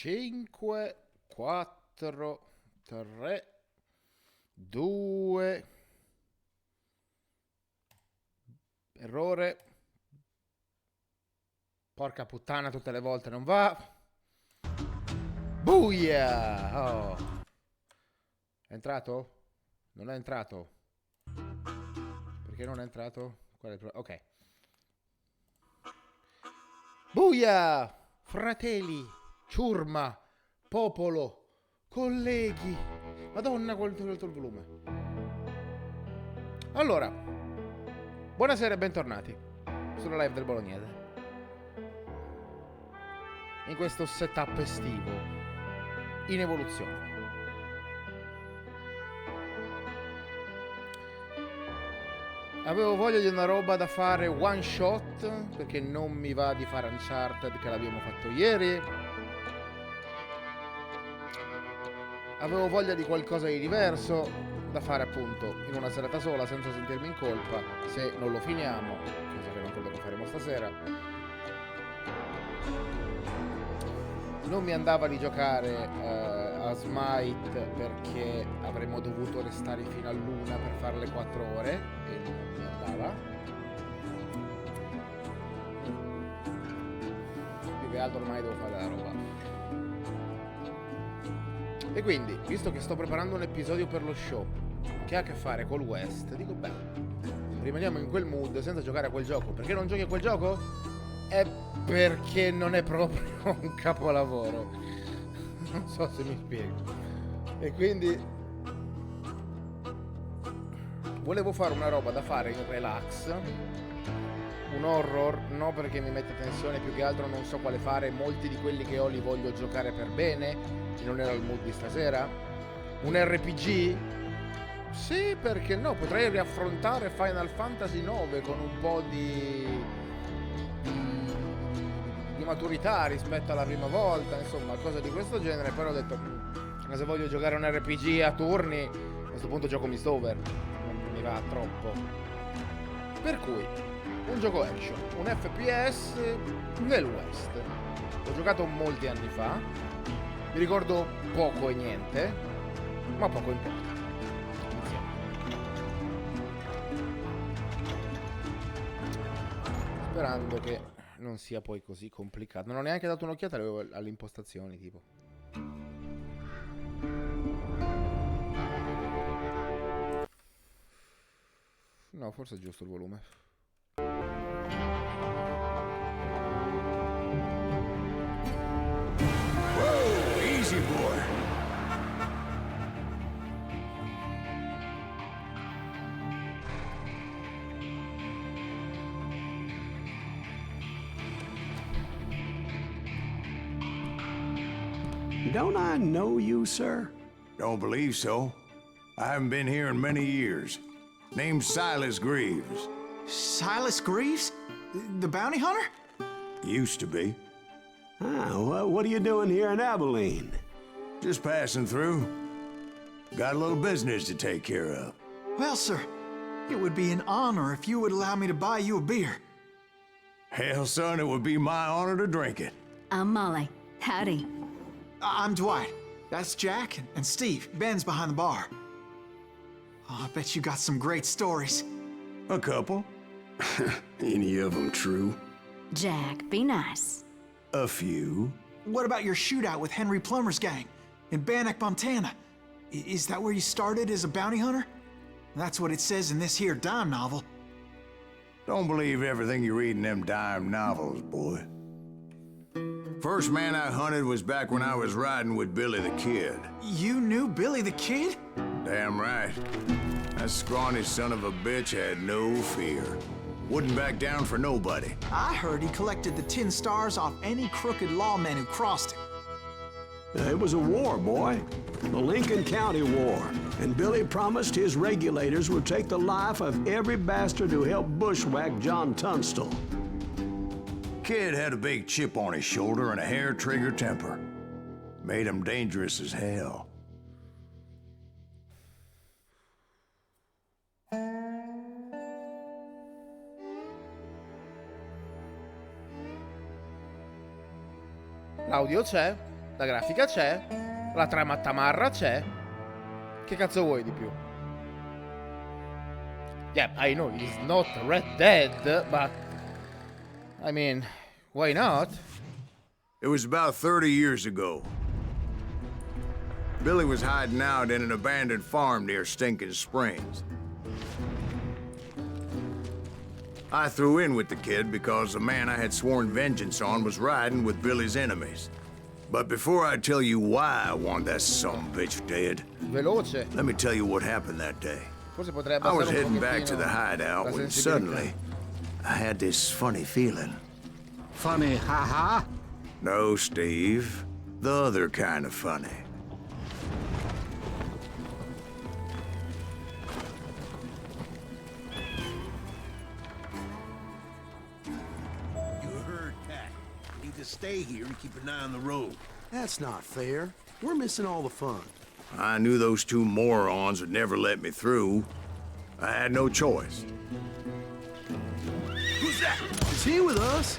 5, 4, 3, 2, errore, porca puttana, tutte le volte non va. Buia! Oh. È entrato? Non è entrato? Perché non è entrato? Qual è il problema? Ok. Buia! Fratelli, ciurma, popolo, colleghi. Madonna, quanto ho tolto il volume. Allora, buonasera e bentornati sulla live del Bolognese. In questo setup estivo in evoluzione. Avevo voglia di una roba da fare one shot, perché non mi va di fare Uncharted che l'abbiamo fatto ieri. Avevo voglia di qualcosa di diverso da fare appunto in una serata sola senza sentirmi in colpa se non lo finiamo, cosa che non credo che faremo stasera. Non mi andava di giocare a Smite perché avremmo dovuto restare fino all'una per fare le 4 ore e non mi andava. Più che altro ormai devo fare la roba. E quindi, visto che sto preparando un episodio per lo show che ha a che fare col West, dico beh, rimaniamo in quel mood senza giocare a quel gioco. Perché non giochi a quel gioco? È perché non è proprio un capolavoro. Non so se mi spiego. E quindi volevo fare una roba da fare in relax, un horror, no perché mi mette tensione, più che altro non so quale fare, molti di quelli che ho li voglio giocare per bene e non era il mood di stasera. Un RPG? Sì, perché no, potrei riaffrontare Final Fantasy IX con un po' di maturità rispetto alla prima volta, insomma, cosa di questo genere. Però ho detto, ma se voglio giocare un RPG a turni, a questo punto gioco Mistover, non mi va troppo. Per cui, un gioco action, un FPS nel West. L'ho giocato molti anni fa, mi ricordo poco e niente, ma poco importa. Iniziamo. Sperando che non sia poi così complicato. Non ho neanche dato un'occhiata alle impostazioni, tipo. No, forse è giusto il volume. Whoa, easy boy. Don't I know you, sir? Don't believe so. I haven't been here in many years. Name's Silas Greaves. Silas Greaves? The bounty hunter? Used to be. Ah, what are you doing here in Abilene? Just passing through. Got a little business to take care of. Well, sir, it would be an honor if you would allow me to buy you a beer. Hell, son, it would be my honor to drink it. I'm Molly. Howdy. I'm Dwight. That's Jack and Steve. Ben's behind the bar. Oh, I bet you got some great stories. A couple. Any of them true? Jack, be nice. A few. What about your shootout with Henry Plummer's gang in Bannock, Montana? Is that where you started as a bounty hunter? That's what it says in this here dime novel. Don't believe everything you read in them dime novels, boy. First man I hunted was back when I was riding with Billy the Kid. You knew Billy the Kid? Damn right. That scrawny son of a bitch had no fear. Wouldn't back down for nobody. I heard he collected the 10 stars off any crooked lawmen who crossed him. It was a war, boy. The Lincoln County War. And Billy promised his regulators would take the life of every bastard who helped bushwhack John Tunstall. Kid had a big chip on his shoulder and a hair-trigger temper. Made him dangerous as hell. L'audio c'è, la grafica c'è, la trama tamarra c'è. Che cazzo vuoi di più? Yeah, I know it's not Red Dead, but I mean, why not? It was about 30 years ago. Billy was hiding out in an abandoned farm near Stinking Springs. I threw in with the kid because the man I had sworn vengeance on was riding with Billy's enemies. But before I tell you why I want that sumbitch dead, Veloce. let me tell you what happened that day. Forse potrei I was abbassare un heading back to pochettino the hideout la when sensibilità. suddenly I had this funny feeling. Funny, haha. No, Steve. The other kind of funny. You heard, Pat. Need to stay here and keep an eye on the road. That's not fair. We're missing all the fun. I knew those two morons would never let me through. I had no choice. Who's that? Is he with us?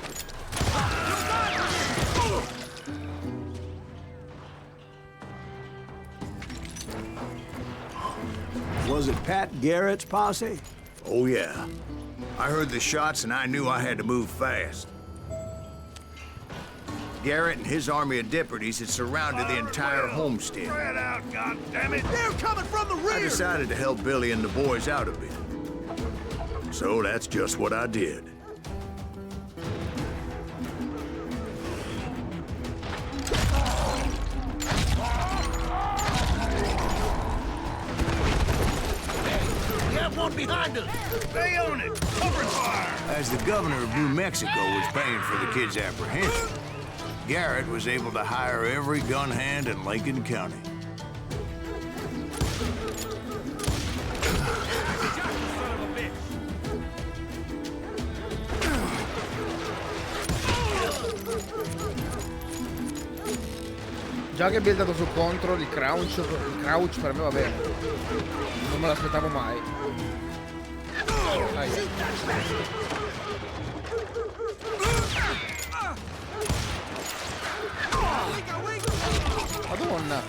Was it Pat Garrett's posse? Oh, yeah. I heard the shots and I knew I had to move fast. Garrett and his army of deputies had surrounded the entire homestead. Spread out, goddammit! They're coming from the I rear! decided to help Billy and the boys out a bit. So that's just what I did. We have one behind us! Stay on it! Cover fire! As the governor of New Mexico was paying for the kid's apprehension, Garrett was able to hire every gun hand in Lincoln County. Già che abbiamo dato su control, il crouch per me va bene. Non me l'aspettavo mai. Dai. Madonna.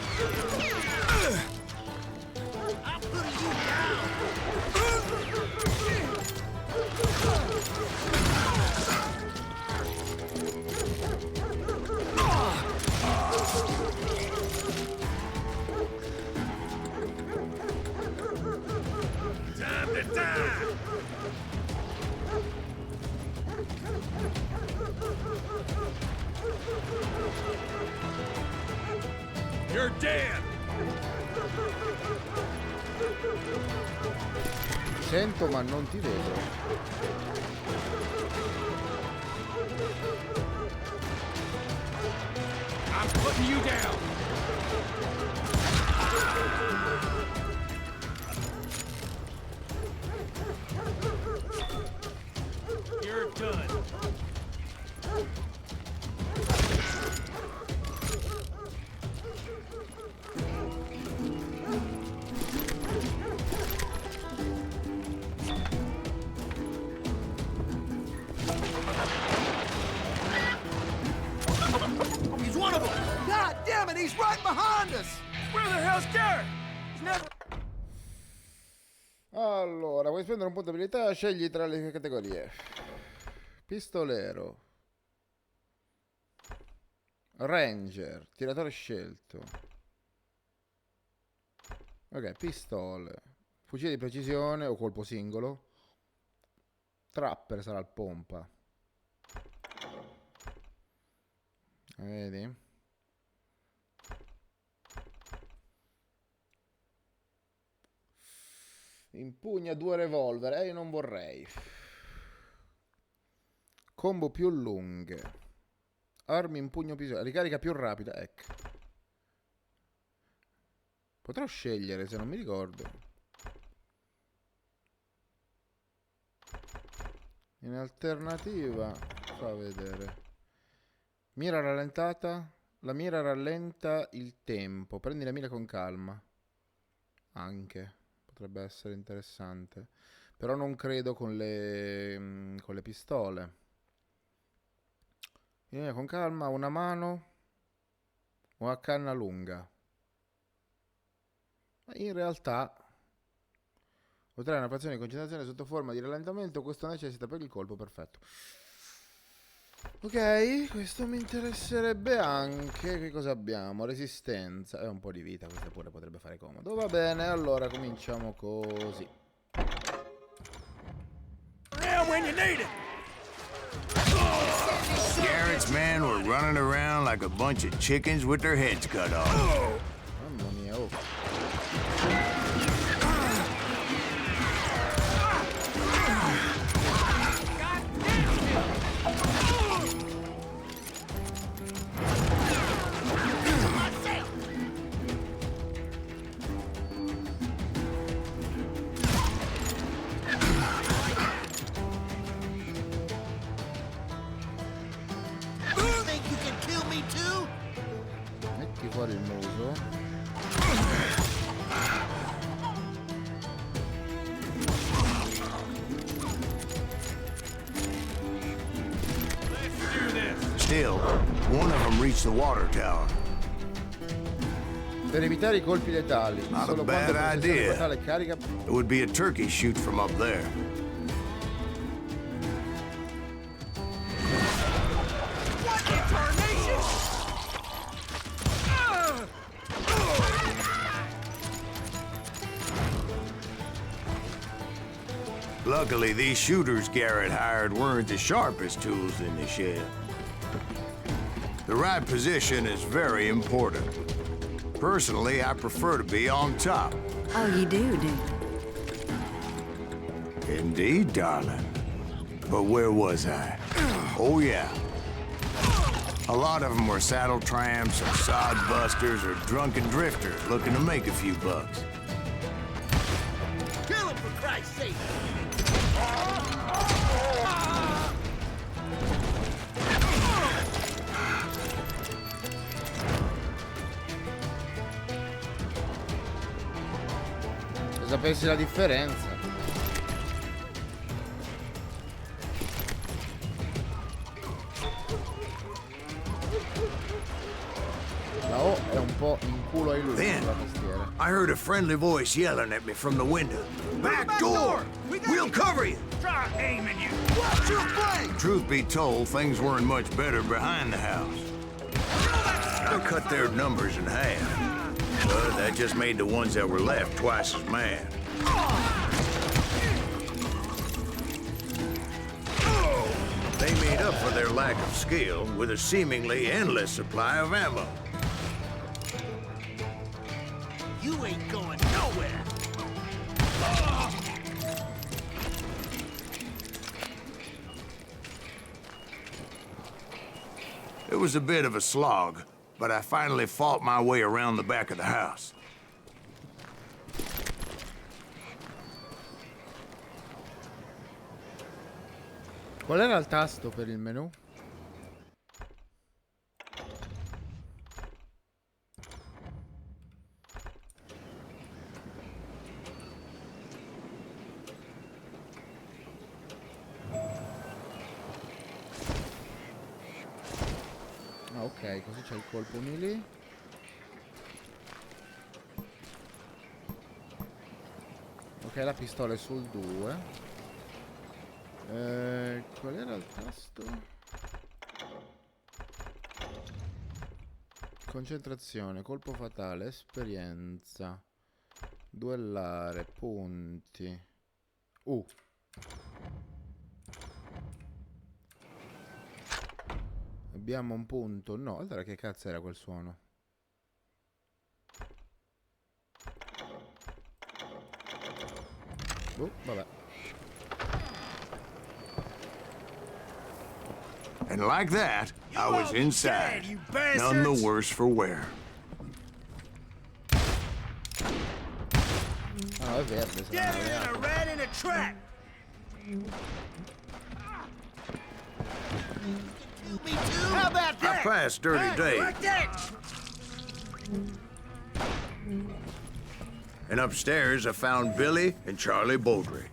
Time to die! You're dead! Ti sento ma non ti vedo. I'm putting you down! You're done! He's one of them! God damn it, he's right behind us! Where the hell's Garrett? He's never... Allora, vuoi spendere un punto di abilità? Scegli tra le categorie. Pistolero. Ranger. Tiratore scelto. Ok, pistole. Fucile di precisione o colpo singolo. Trapper sarà il pompa. Vedi? Impugna 2 revolver. Io non vorrei. Combo più lunghe. Armi in pugno più... Ricarica più rapida. Ecco. Potrò scegliere se non mi ricordo. In alternativa... Fa vedere. Mira rallentata. La mira rallenta il tempo. Prendi la mira con calma. Anche. Potrebbe essere interessante. Però non credo con le pistole. Con calma, una mano. o a canna lunga? Ma in realtà ottrarre una frazione di concentrazione sotto forma di rallentamento, questo necessita per il colpo perfetto. Ok, questo mi interesserebbe anche. Che cosa abbiamo? Resistenza. Un po' di vita, questa pure potrebbe fare comodo. Va bene, allora cominciamo così. Garrett's men were running around like a bunch of chickens with their heads cut off. Mamma mia, oh. Think you can kill me too? Metti fuori il muso. Still, one of them reached the water tower. Per evitare i colpi letali. Not a Solo bad quando la posizione idea. fatale carica. It would be a turkey shoot from up there. Luckily, these shooters Garrett hired weren't the sharpest tools in the shed. The right position is very important. Personally, I prefer to be on top. Oh, you do? Indeed, darling. But where was I? Oh, yeah. A lot of them were saddle tramps or sod busters or drunken drifters looking to make a few bucks. Kill him, for Christ's sake! Se sapessi la differenza. La O è un po' in culo ai lupi Then, sulla tastiera. I heard a friendly voice yelling at me from the window. Back door! We'll cover you! Try aiming you! Watch your flank! Truth be told, things weren't much better behind the house. I cut their numbers in half. But that just made the ones that were left twice as mad. They made up for their lack of skill with a seemingly endless supply of ammo. You ain't going nowhere! It was a bit of a slog, but I finally fought my way around the back of the house. Qual era il tasto per il menu? Ah, ok, così c'è il colpo melee. Ok, la pistola è sul 2. Qual era il tasto? Concentrazione, colpo fatale, esperienza, duellare, punti. Abbiamo un punto. No, allora che cazzo era quel suono? Vabbè. And like that, I was inside, none the worse for wear. Ah, no, è verde. Get in a rat in a trap! Me too? How about I that? passed dirty days, Like that! and upstairs I found Billy and Charlie Beaudry.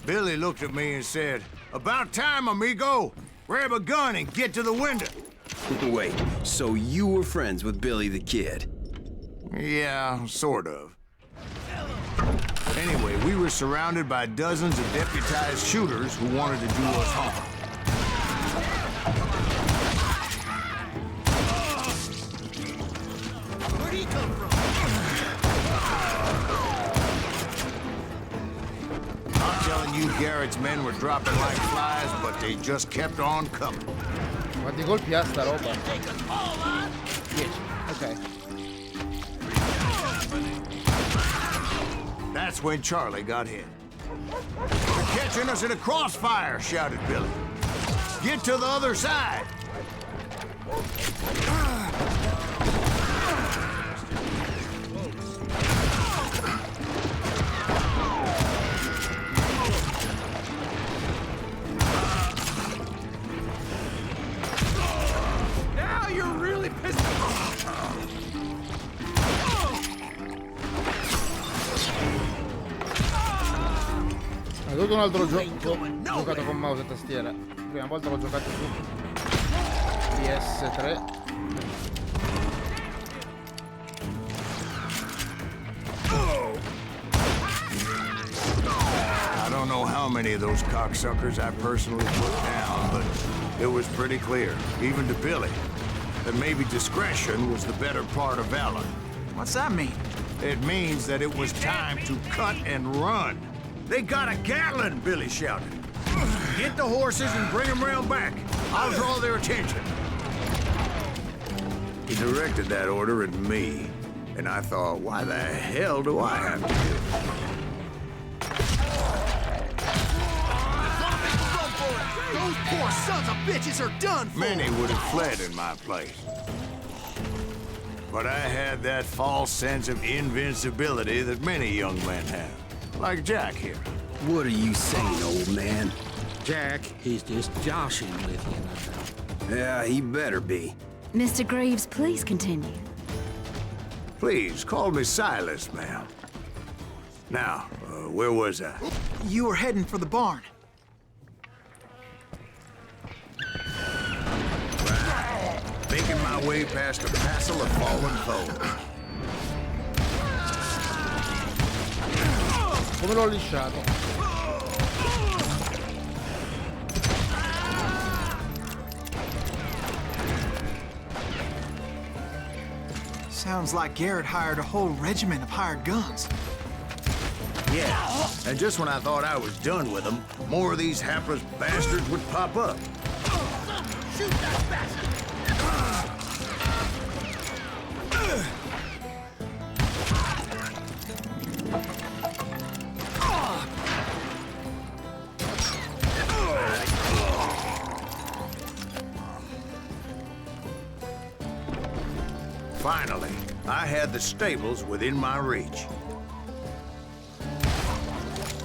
Billy looked at me and said, "About time, amigo. Grab a gun and get to the window." Wait, so you were friends with Billy the Kid? Yeah, sort of. Anyway, we were surrounded by dozens of deputized shooters who wanted to do us harm. Where'd he come from? I'm telling you, Garrett's men were dropping like flies, but they just kept on coming. Quanti colpi ha sta roba? 10. Ok. That's when Charlie got hit. "They're catching us in a crossfire," shouted Billy. "Get to the other side." Now you're really pissed off. È tutto un altro gioco. Ho giocato con mouse e tastiera. La prima volta l'ho giocato su PS3. I don't know how many of those cocksuckers I personally put down, but it was pretty clear, even to Billy, that maybe discretion was the better part of valor. What's that mean? It means that it was time to cut and run. "They got a Gatlin," Billy shouted. "Get the horses and bring them round back. I'll draw their attention." He directed that order at me, and I thought, why the hell do I have to do it? Those poor sons of bitches are done for. Many would have fled in my place. But I had that false sense of invincibility that many young men have. Like Jack here. What are you saying, old man? Jack, he's just joshing with you. Yeah, he better be. Mr. Greaves, please continue. Please, call me Silas, ma'am. Now, where was I? You were heading for the barn. Making my way past a passel of fallen foes. Come l'ho lisciato? Sounds like Garrett hired a whole regiment of hired guns. Yeah, and just when I thought I was done with them, more of these hapless bastards would pop up. Shoot that bastard! Finally, I had the stables within my reach.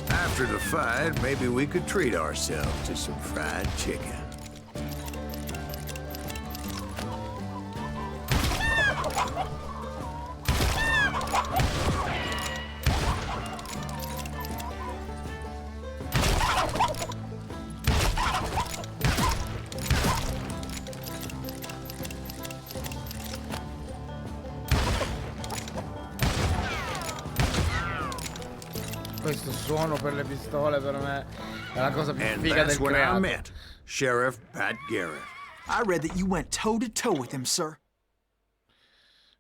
After the fight, maybe we could treat ourselves to some fried chicken. Questo suono per le pistole per me è la cosa più And figa that's del when I creato. met Sheriff Pat Garrett. I read that you went toe-to-toe with him, sir.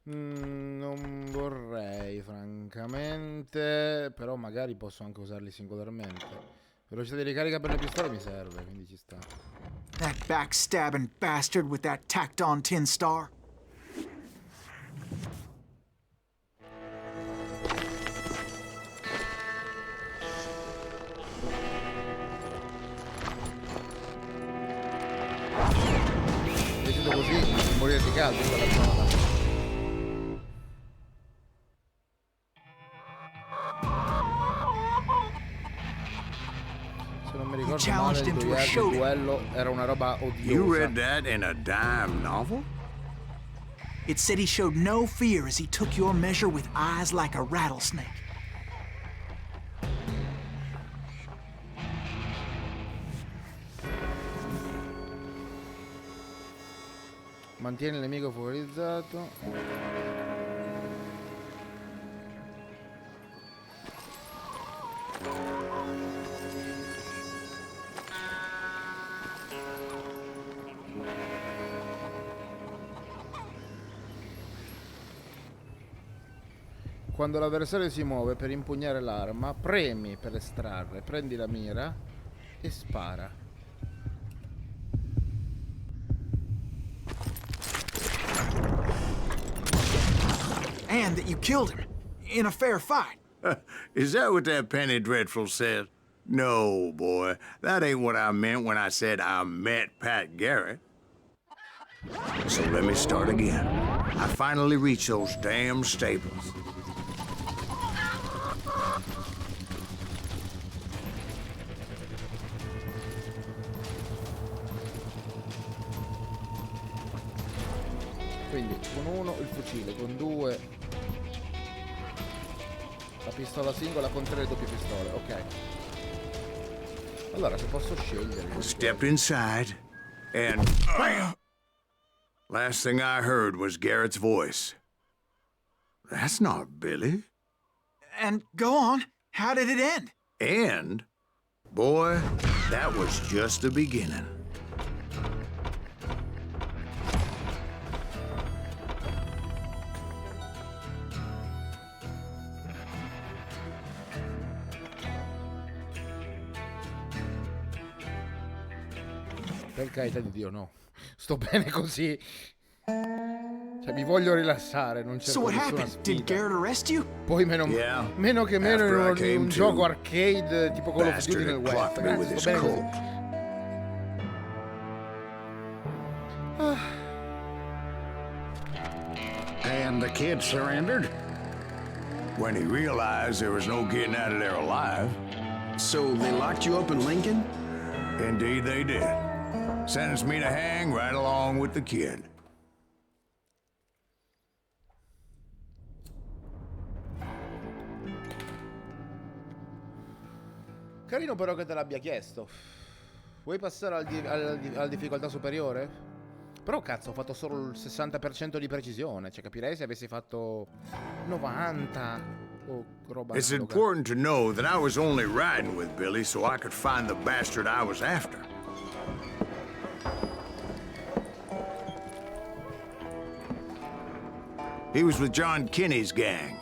Non vorrei, francamente, però magari posso anche usarli singolarmente. Velocità di ricarica per le pistole mi serve, quindi ci sta. That backstabbing bastard with that tacked-on tin star. Decido così di morire di caldo in quella zona. Se non mi ricordo male, challenged him to a il showdown. duello era una roba You read odiosa. that in a dime novel? It said he showed no fear as he took your measure with eyes like a rattlesnake. Mantieni il nemico focalizzato. Quando l'avversario si muove per impugnare l'arma, premi per estrarre, prendi la mira e spara. And that you killed him in a fair fight. Is that what that penny dreadful said? No, boy. That ain't what I meant when I said I met Pat Garrett. So let me start again. I finally reached those damn stables. Quindi con 1 il fucile, con 2 la pistola singola, con 3 le doppie pistole, ok. Allora se posso scegliere. Stepped inside and bam! Last thing I heard was Garrett's voice. That's not Billy. And go on, how did it end? And, boy, that was just the beginning. Per carità di Dio, no. Sto bene così. Cioè, mi voglio rilassare, non c'è So what nessuna happened? Did sfida. Garrett arrest you? Poi meno che meno After I in came un to, gioco arcade tipo Call of Duty bastard nel had web. clocked me with Ragazzi, his sto bene così. coat. And the kid surrendered? When he realized there was no getting out of there alive, So they locked you up in Lincoln? indeed they did. Sentenced me to hang right along with the kid. Carino però che te l'abbia chiesto. Vuoi passare alla difficoltà superiore? Però cazzo, ho fatto solo il 60% di precisione. Cioè capirei se avessi fatto 90 o roba It's analoga. important to know that I was only riding with Billy so I could find the bastard I was after. He was with John Kinney's gang,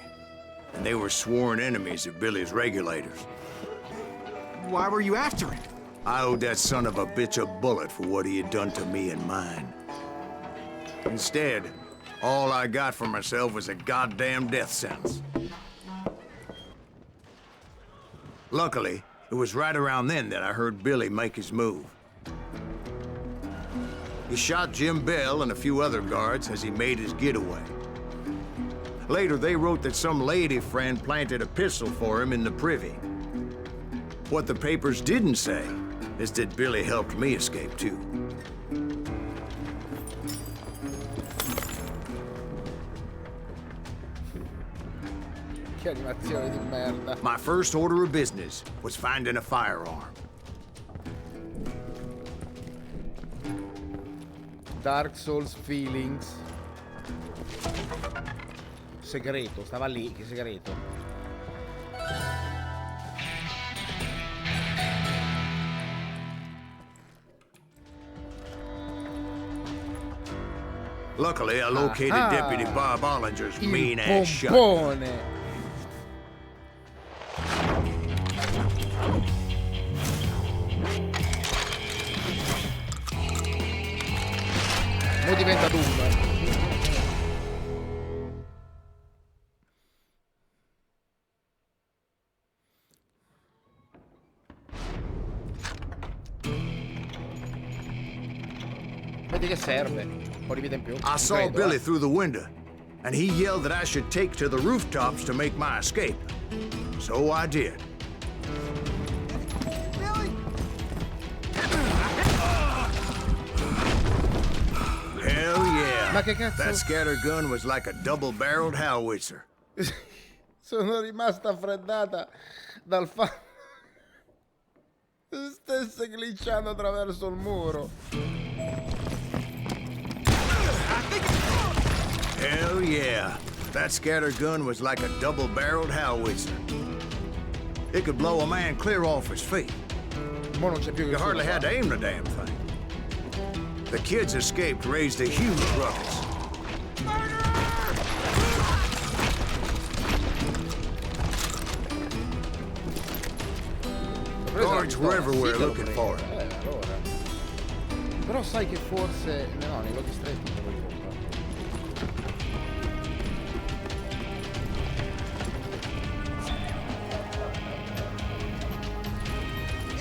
and they were sworn enemies of Billy's regulators. Why were you after him? I owed that son of a bitch a bullet for what he had done to me and mine. Instead, all I got for myself was a goddamn death sentence. Luckily, it was right around then that I heard Billy make his move. He shot Jim Bell and a few other guards as he made his getaway. Later, they wrote that some lady friend planted a pistol for him in the privy. What the papers didn't say is that Billy helped me escape, too. Che animazione di merda. My first order of business was finding a firearm. Dark Souls feelings. Segreto, stava lì, che segreto. Luckily, I located Deputy Bob Ollinger's Il mean-ass shot. pompone. Mo diventa Doom. Vedi che serve. Un po' di vita in più. I saw Credo, Billy through the window, and he yelled that I should take to the rooftops to make my escape. So I did. Hell yeah. Ma che cazzo? That scatter gun was like a double-barreled howitzer. Sono rimasta freddata dal fatto che stesse glitchando attraverso il muro. Hell yeah. That scatter gun was like a double-barreled howitzer. It could blow a man clear off his feet. Mo non c'è più You hardly had to aim the damn thing. The kids escaped raised a huge ruckus. Guards were everywhere looking for it. Allora. Però sai che forse... No, nei luoghi stretti non lo compra.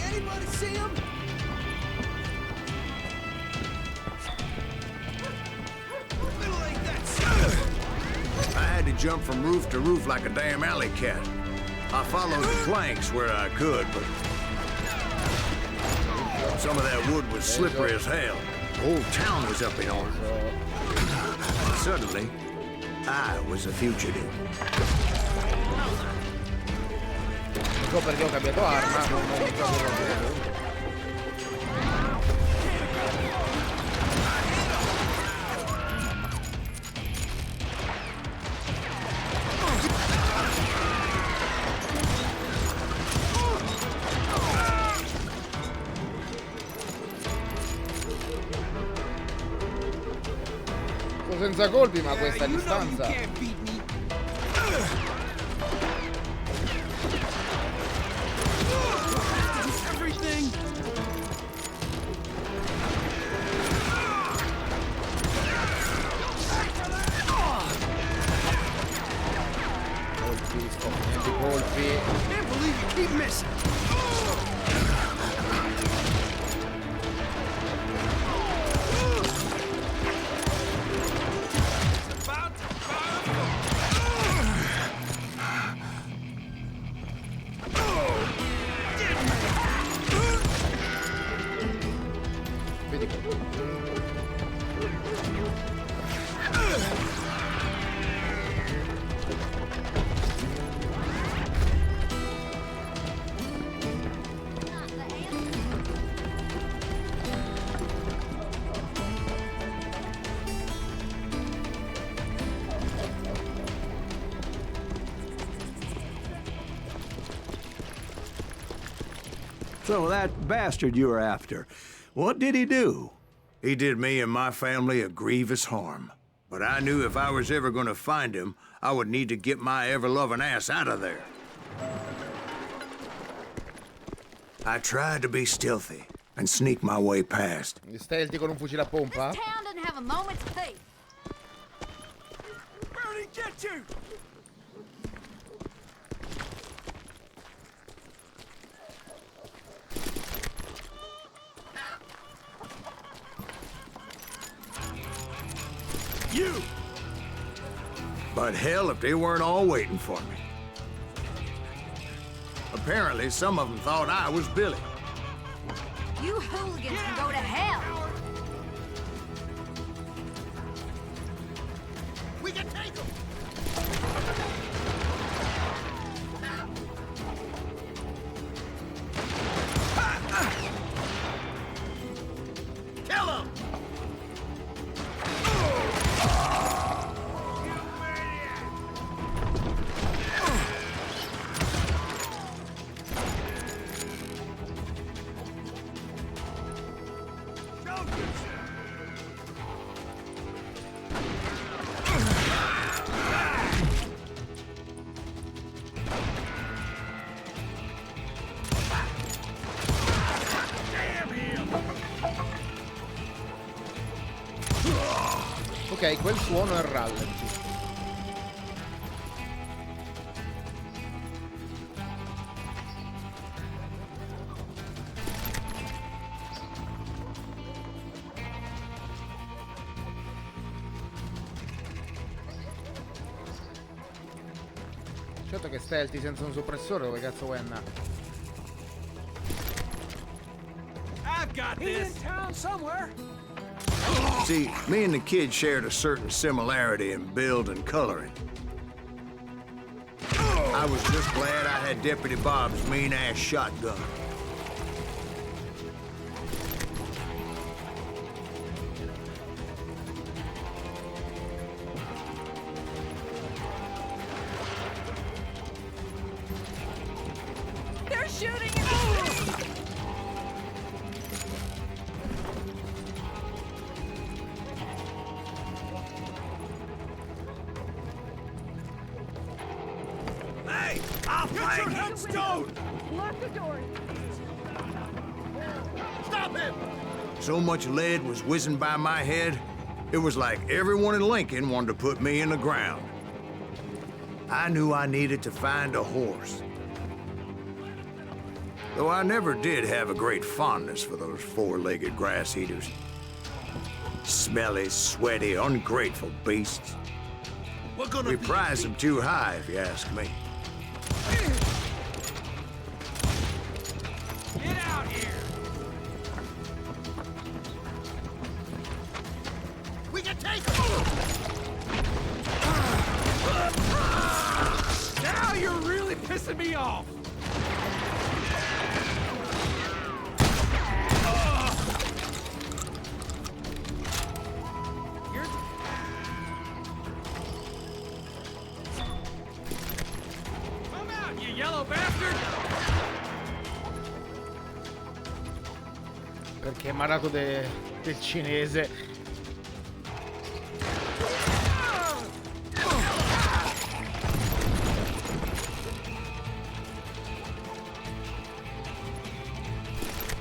Anybody see him? I had to jump from roof to roof like a damn alley cat. I followed the planks where I could, but some of that wood was slippery as hell. The whole town was up in arms. And suddenly, I was a fugitive. Ecco perché ho cambiato arma, non mi ricordo. Senza colpi, ma a questa distanza. Colpi, sto finendo i colpi. Can't believe you keep missing. So that bastard you were after, what did he do? He did me and my family a grievous harm. But I knew if I was ever gonna find him, I would need to get my ever-loving ass out of there. I tried to be stealthy and sneak my way past. Stealthy con un fucile a pompa? This town doesn't have a moment's peace. Where did he get you? You! But hell, if they weren't all waiting for me. Apparently, some of them thought I was Billy. You hooligans can go to hell. We can take him! Kill him! Ok, quel suono è il rallenti. Certo che stealthy senza un suppressore, dove cazzo vuoi andare? I've got this! He's in town somewhere! See, me and the kid shared a certain similarity in build and coloring. I was just glad I had Deputy Bob's mean-ass shotgun. Stop playing headstone! Lock the door. Stop him! So much lead was whizzing by my head, it was like everyone in Lincoln wanted to put me in the ground. I knew I needed to find a horse. Though I never did have a great fondness for those four-legged grass eaters. Smelly, sweaty, ungrateful beasts. We're gonna We prize them too high, if you ask me. Get out here! We can take him! Now you're really pissing me off! Come out, you yellow bastard! Perché è malato del cinese.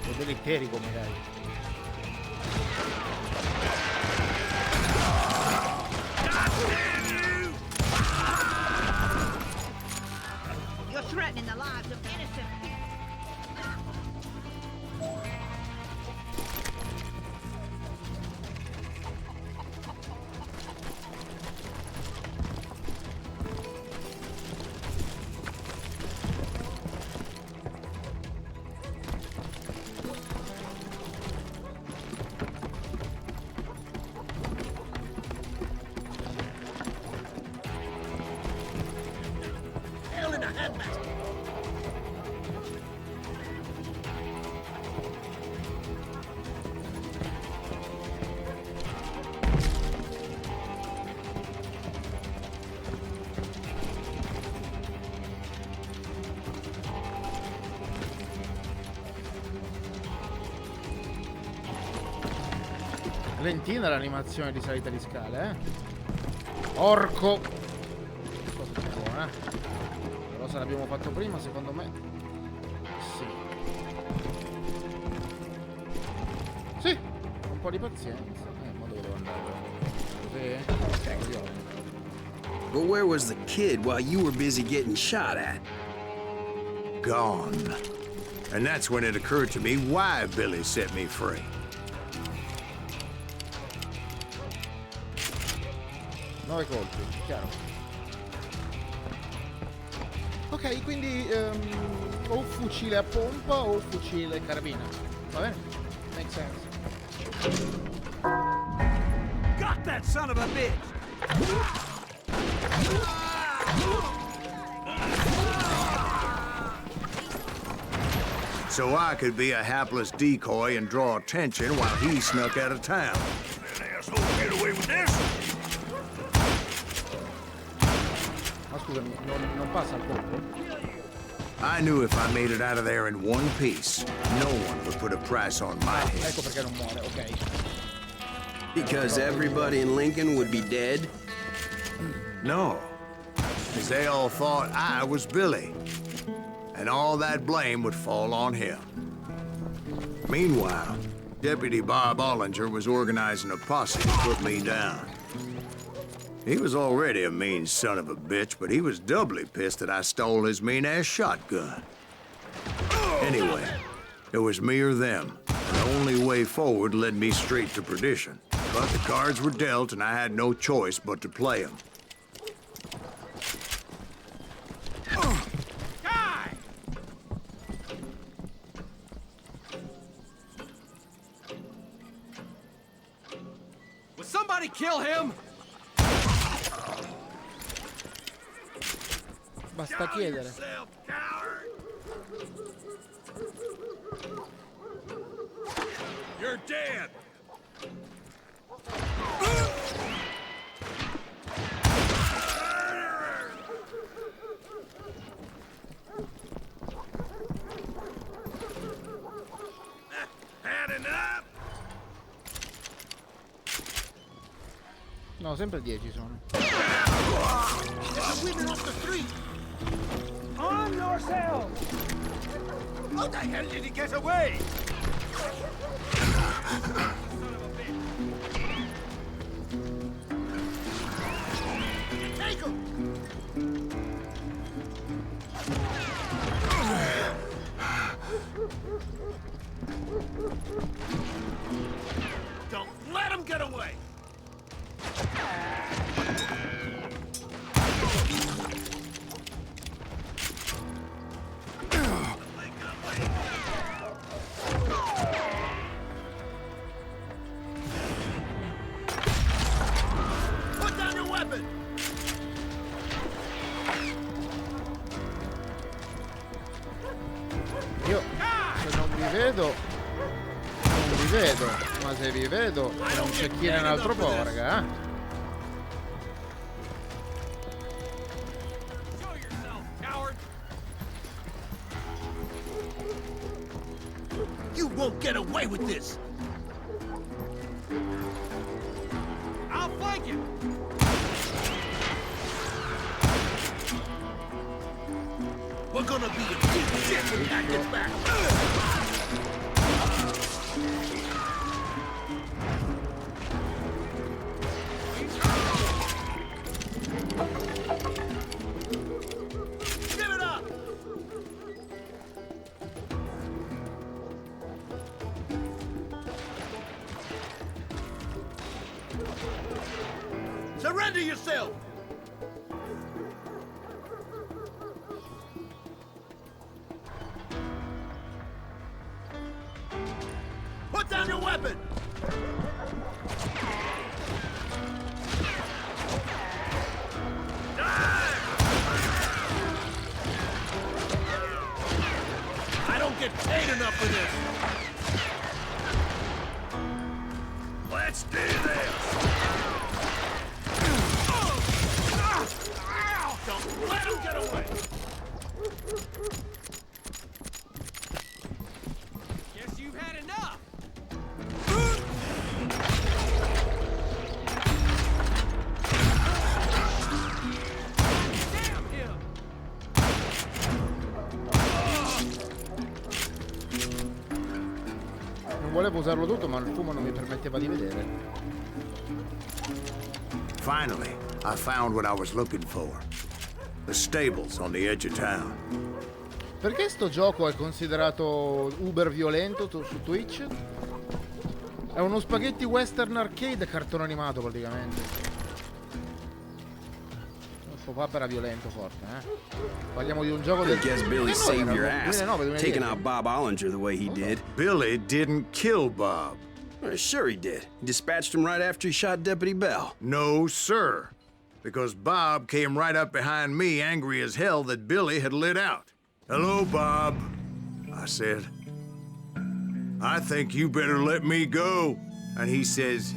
Vedere interi come dai. You're threatening the lives of innocent people. Hell in a headmaster! Lentina l'animazione di salita di scale, Orco. Cosa è buona, Però se l'abbiamo fatto prima, secondo me. Sì. Sì, un po' di pazienza. Ma dove devo andare? Così? Così. But where was the kid while you were busy getting shot at? Gone. And that's when it occurred to me why Billy set me free. 9 colpi, chiaro. Ok, quindi o fucile a pompa o fucile carabina. Va bene? Makes sense. Got that son of a bitch! So I could be a hapless decoy and draw attention while he snuck out of town. An asshole get away with this? Ma scusami, non passa il colpo? I knew if I made it out of there in one piece, no one would put a price on my head. Ecco perché non muore, ok. Because everybody in Lincoln would be dead? No, because they all thought I was Billy, and all that blame would fall on him. Meanwhile, Deputy Bob Ollinger was organizing a posse to put me down. He was already a mean son of a bitch, but he was doubly pissed that I stole his mean-ass shotgun. Anyway, it was me or them, and the only way forward led me straight to perdition. But the cards were dealt, and I had no choice but to play them. Guy! Will somebody kill him? Basta chiedere. Yourself, coward! You're dead! Had enough? No, sempre 10 sono. Get the women off the street! On yourselves! How the hell did he get away? Take him! Don't let him get away! Put down your weapon! Io se non vi vedo, non vi vedo, ma se vi vedo non c'è chi è un altro po', raga. Show yourself, coward! You won't get away with this! I'll flank him! We're gonna be in deep shit when Pat gets back! Give it up! Surrender yourself! Put down your weapon! I don't get paid enough for this! Let's do this! Don't let him get away! Guess you've had enough! Damn him! Non volevo usarlo tutto, ma il fumo non mi permetteva di vedere. Finally, I found what I was looking for. The stables on the edge of town. Perché sto gioco è considerato uber violento su Twitch? È uno spaghetti western arcade cartone animato praticamente. Questo papà era violento forte, eh? Parliamo di un gioco del... I guess Billy saved your ass, 2009, taking out Bob Ollinger the way he did. Billy didn't kill Bob. Well, sure he did. He dispatched him right after he shot Deputy Bell. No, sir. Because Bob came right up behind me, angry as hell that Billy had lit out. Hello, Bob, I said. I think you better let me go. And he says,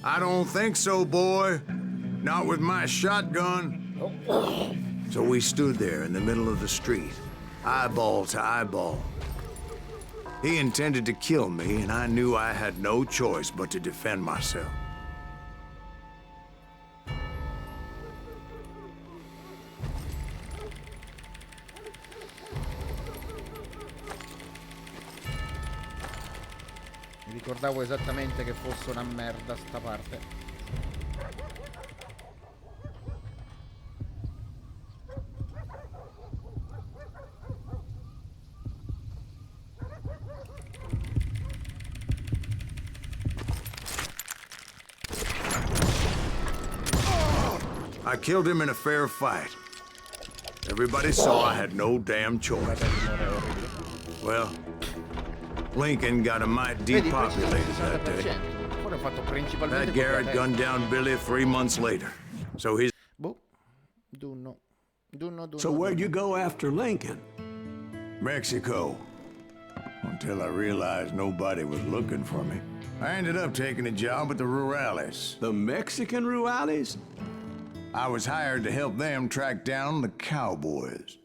I don't think so, boy. Not with my shotgun. So we stood there in the middle of the street, eyeball to eyeball. He intended to kill me, and I knew I had no choice but to defend myself. Mi ricordavo esattamente che fosse una merda sta parte. I killed him in a fair fight. Everybody saw I had no damn choice. Well, Lincoln got a mite depopulated that day. That Garrett gunned down Billy 3 months later. So he's... So where'd you go after Lincoln? Mexico. Until I realized nobody was looking for me. I ended up taking a job at the Rurales. The Mexican Rurales? I was hired to help them track down the cowboys.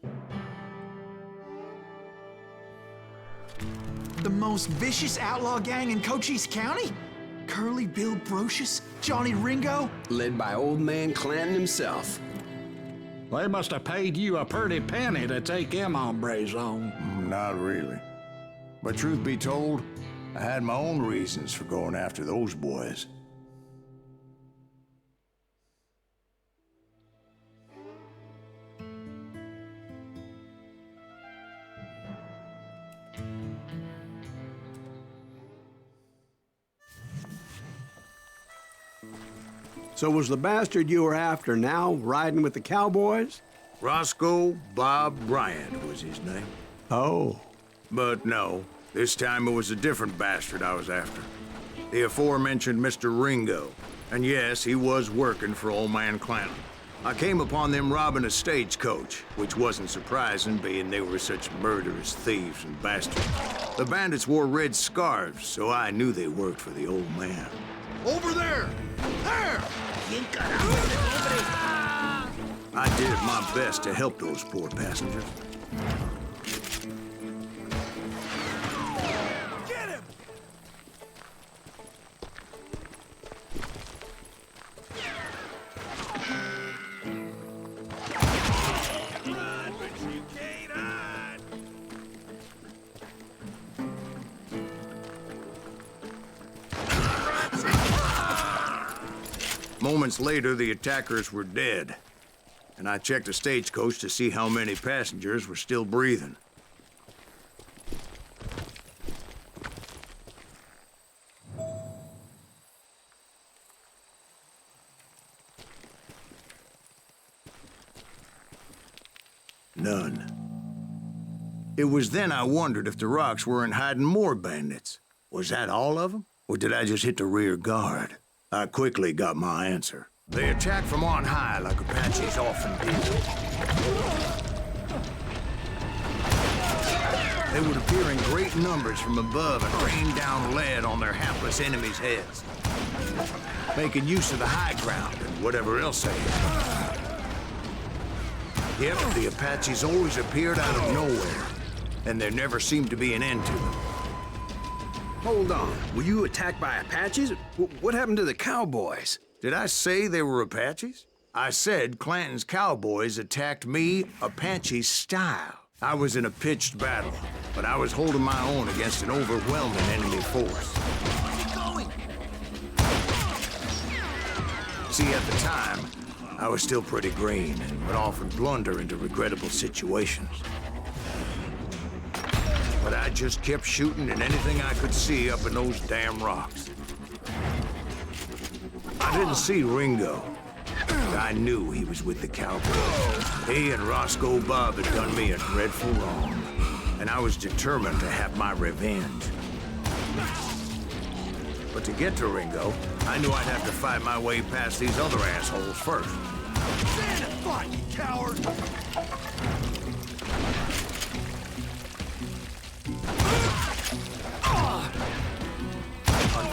The most vicious outlaw gang in Cochise County? Curly Bill Brocious? Johnny Ringo? Led by old man Clanton himself. They must have paid you a pretty penny to take them hombres on. Not really. But truth be told, I had my own reasons for going after those boys. So was the bastard you were after now riding with the cowboys? Roscoe Bob Bryant was his name. Oh. But no, this time it was a different bastard I was after. The aforementioned Mr. Ringo. And yes, he was working for old man Clanton. I came upon them robbing a stagecoach, which wasn't surprising, being they were such murderous thieves and bastards. The bandits wore red scarves, so I knew they worked for the old man. Over there! There! I did my best to help those poor passengers. Get him! Run, but you can't hide! Moments later, the attackers were dead. And I checked the stagecoach to see how many passengers were still breathing. None. It was then I wondered if the rocks weren't hiding more bandits. Was that all of them? Or did I just hit the rear guard? I quickly got my answer. They attacked from on high like Apaches often do. They would appear in great numbers from above and rain down lead on their hapless enemies' heads, making use of the high ground and whatever else they had. Yep, the Apaches always appeared out of nowhere, and there never seemed to be an end to them. Hold on. Were you attacked by Apaches? What happened to the cowboys? Did I say they were Apaches? I said Clanton's cowboys attacked me Apache style. I was in a pitched battle, but I was holding my own against an overwhelming enemy force. Keep going! See, at the time, I was still pretty green and would often blunder into regrettable situations. But I just kept shooting at anything I could see up in those damn rocks. I didn't see Ringo, but I knew he was with the cowboys. He and Roscoe Bob had done me a dreadful wrong, and I was determined to have my revenge. But to get to Ringo, I knew I'd have to fight my way past these other assholes first. Stand and fight, you coward!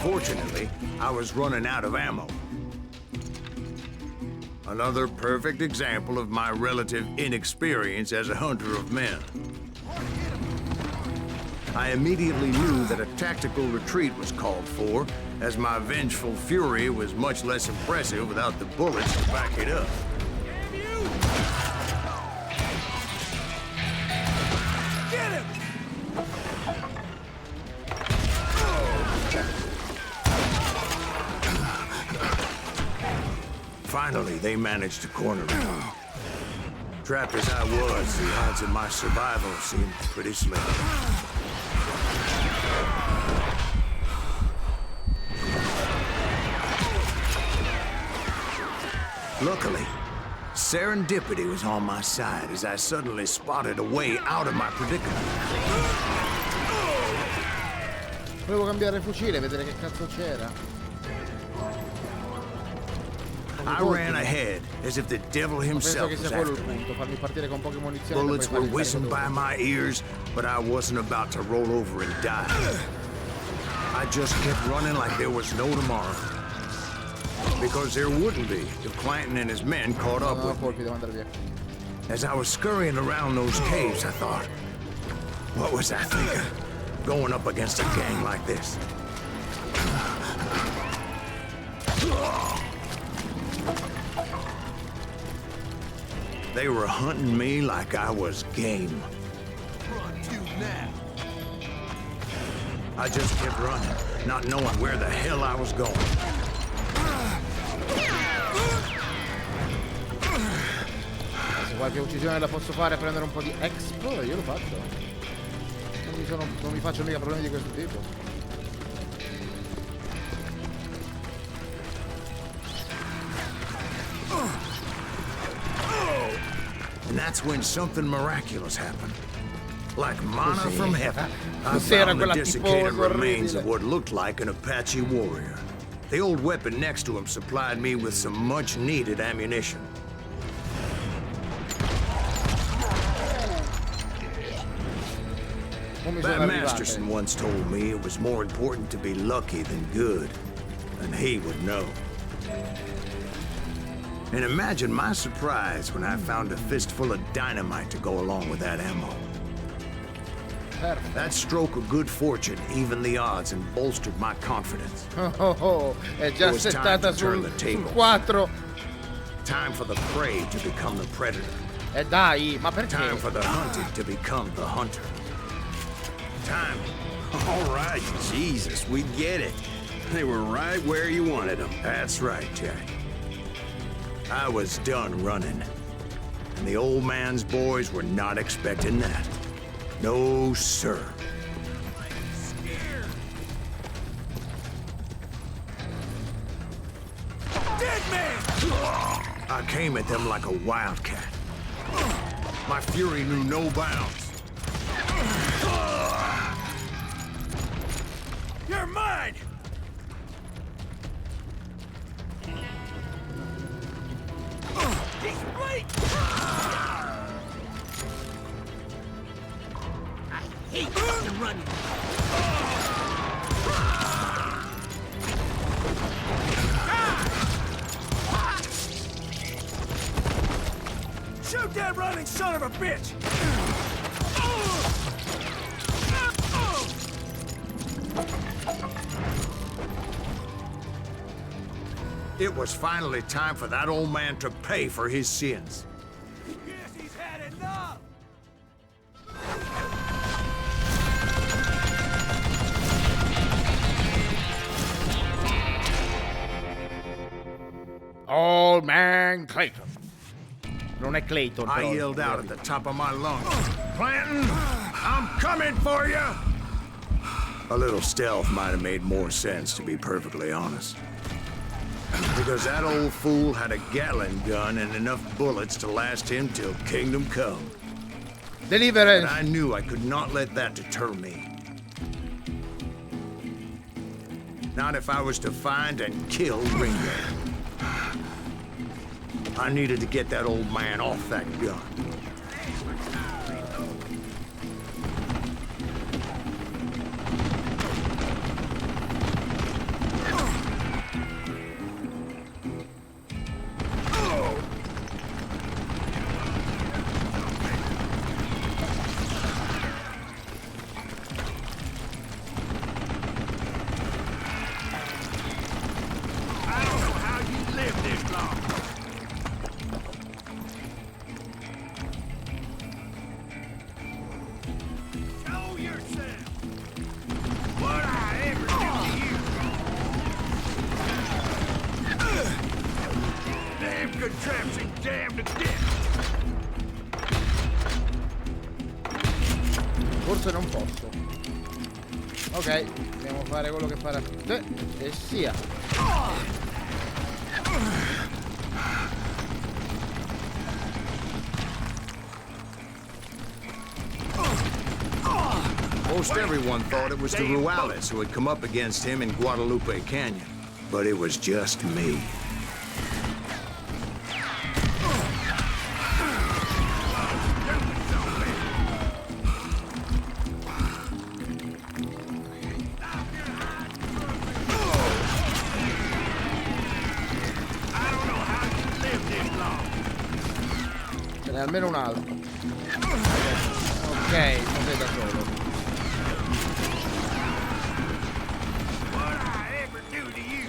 Unfortunately, I was running out of ammo. Another perfect example of my relative inexperience as a hunter of men. I immediately knew that a tactical retreat was called for, as my vengeful fury was much less impressive without the bullets to back it up. Get him! Finally, they managed to corner me. Trapped as I was, the odds of my survival seemed pretty slim. Luckily, serendipity was on my side as I suddenly spotted a way out of my predicament. Volevo cambiare fucile, vedere che cazzo c'era. I ran ahead as if the devil Penso himself che was sia quello il after me. punto, farmi partire con poche munizioni e Bullets poi were farmi whizzing by carico my ears, but I wasn't about to roll over and die. I just kept running like there was no tomorrow. Because there wouldn't be if Clanton and his men caught up dopo. No, with me. colpi, devo andare via. As I was scurrying around those caves, I thought, what was I thinking? Going up against a gang like this. They were hunting me like I was game. Run to now. I just kept running, not knowing where the hell I was going. Se qualche uccisione la posso fare a prendere un po' di expo, io lo faccio. Non mi faccio mica problemi di questo tipo. And that's when something miraculous happened. Like manna from heaven, I Cos'era found the quella desiccated tifosa remains of orribile? what looked like an Apache warrior. The old weapon next to him supplied me with some much-needed ammunition. Non mi sono That arrivate. Masterson once told me it was more important to be lucky than good, and he would know. And imagine my surprise when I found a fistful of dynamite to go along with that ammo. Perfetto. That stroke of good fortune evened the odds and bolstered my confidence. È già It was time settata to turn sul the tables. 4. Time for the prey to become the predator. Dai, ma perché? Time for the hunted to become the hunter. Time. All right, Jesus, we get it. They were right where you wanted them. That's right, Jack. I was done running. And the old man's boys were not expecting that. No, sir. Dead man! I came at them like a wildcat. My fury knew no bounds. You're mine! He's bleeding! I hate fucking running. Shoot that running son of a bitch! It was finally time for that old man to pay for his sins. Yes, he's had enough! Old Man Clayton. Non è Clayton, I però. yelled out at the top of my lungs, Clanton, I'm coming for you! A little stealth might have made more sense, to be perfectly honest. Because that old fool had a Gatling gun and enough bullets to last him till kingdom come. Deliverance. But I knew I could not let that deter me. Not if I was to find and kill Ringo. I needed to get that old man off that gun. I don't know how you live this long. Show yourself. What I ever do to you? Damn contraption, damn to death. Forse non posso. Ok, dobbiamo fare quello che farà. E sia. Most everyone thought it was the Ruales who had come up against him in Guadalupe Canyon. But it was just me. I don't know how you live this long. Ce n'è almeno un altro. Ok, non sei da solo. What I ever do to you?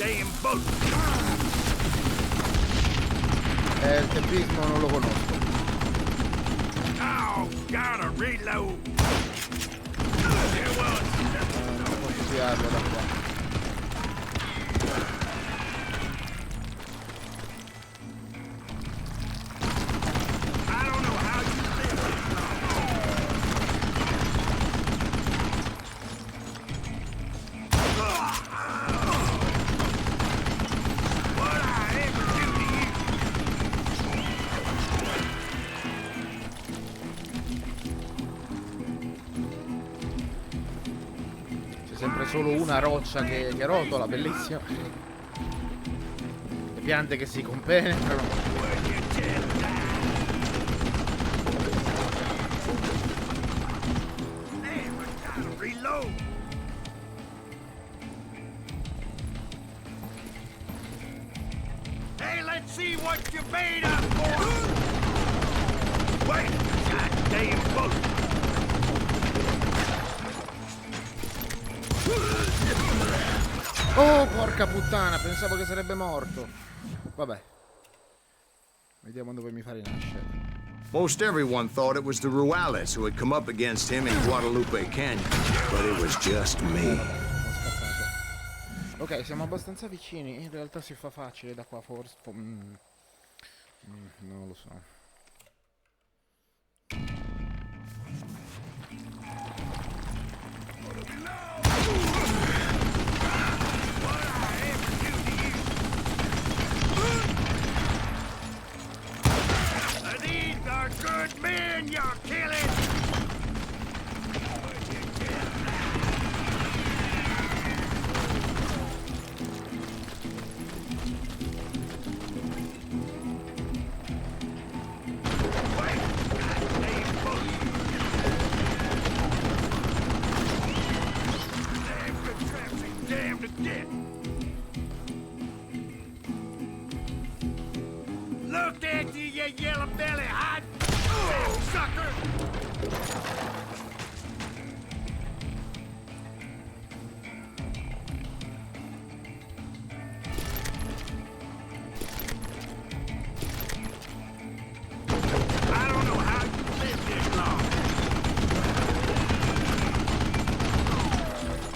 damn boat. Il tempismo non lo conosco. Oh, gotta reload. There was. Non posso tirarlo da qua. I don't know how you live this long. What I ever do to you? C'è sempre solo una roccia che rotola, bellissimo. Le piante che si compenetrano. Reload. Hey, let's see what you made up for. Wait, goddamn boat. Oh, porca puttana, pensavo che sarebbe morto. Vabbè. Vediamo dove mi fa rinascere. Most everyone thought it was the Ruales who had come up against him in Guadalupe Canyon, but it was just me. Ho scazzato. Ok, siamo abbastanza vicini. In realtà si fa facile da qua, forse. Non lo so. These are good men you're killing. Damn to death. Look at you, you yellow belly hot sucker! I don't know how you live this long.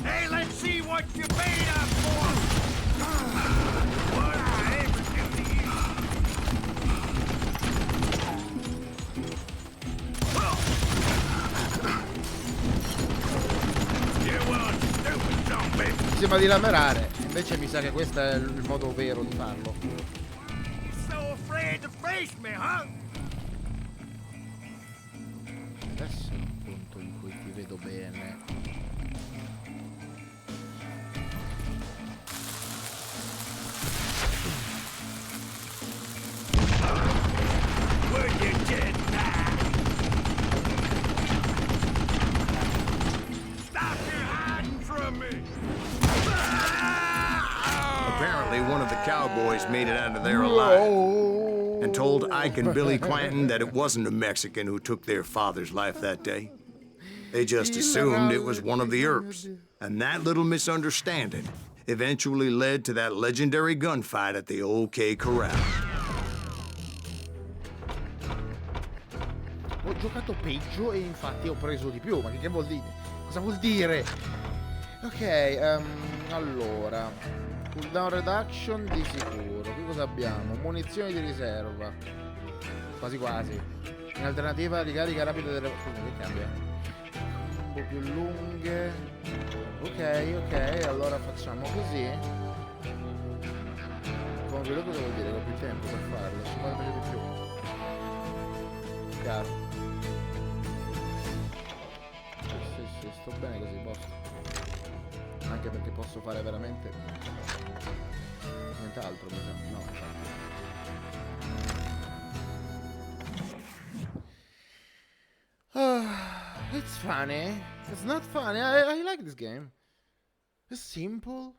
Hey, let's see what you made up for. What I ever do to you. You want stupid zombie. Mi sembra di lamerare. Invece mi sa che questo è il modo vero di farlo. So afraid to face me, huh? Adesso è un punto in cui ti vedo bene. Would you just die? Stop your hiding from me! Apparently, one of the cowboys made it out of there alive and told Ike and Billy Clanton that it wasn't a Mexican who took their father's life that day. They just assumed it was one of the Earps. And that little misunderstanding eventually led to that legendary gunfight at the OK Corral. Ho giocato peggio e infatti ho preso di più. Ma che vuol dire? Cosa vuol dire? Ok, allora, cooldown reduction di sicuro. Qui cosa abbiamo? Munizioni di riserva. Quasi quasi. In alternativa ricarica rapida delle... Scusa, che cambia? Un po' più lunghe. Ok, allora facciamo così. Come vedo cosa vuol dire? Che ho più tempo per farlo. 50 di più. Chiaro. Sì, sto bene così, boss. Anche perché posso fare veramente nient'altro, mi sa. No, infatti. It's funny. It's not funny. I like this game. It's simple.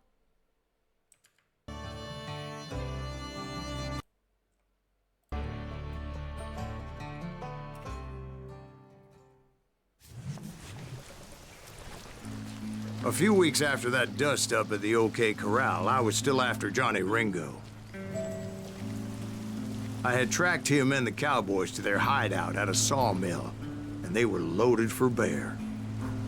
A few weeks after that dust-up at the OK Corral, I was still after Johnny Ringo. I had tracked him and the cowboys to their hideout at a sawmill, and they were loaded for bear.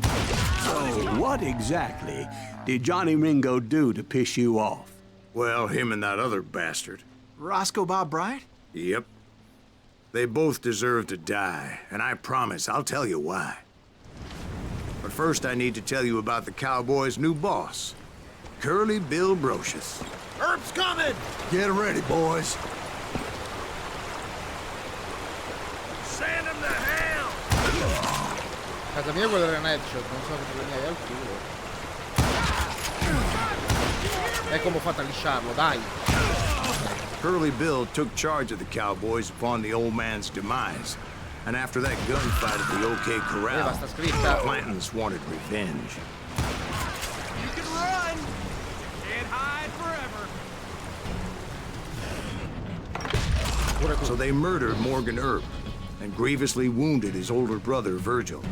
So what exactly did Johnny Ringo do to piss you off? Well, him and that other bastard. Roscoe Bob Bryant? Yep. They both deserve to die, and I promise I'll tell you why. But first I need to tell you about the cowboys' new boss, Curly Bill Brocious. Herb's coming! Get ready, boys. Send him to hell! Casa mia quello era un headshot, non so che ne hai al culo. E come ho fatto a lisciarlo, dai. Curly Bill took charge of the cowboys upon the old man's demise. And after that gunfight at the OK Corral, the Clantons wanted revenge. You can run! Can't hide forever! So they murdered Morgan Earp and grievously wounded his older brother, Virgil.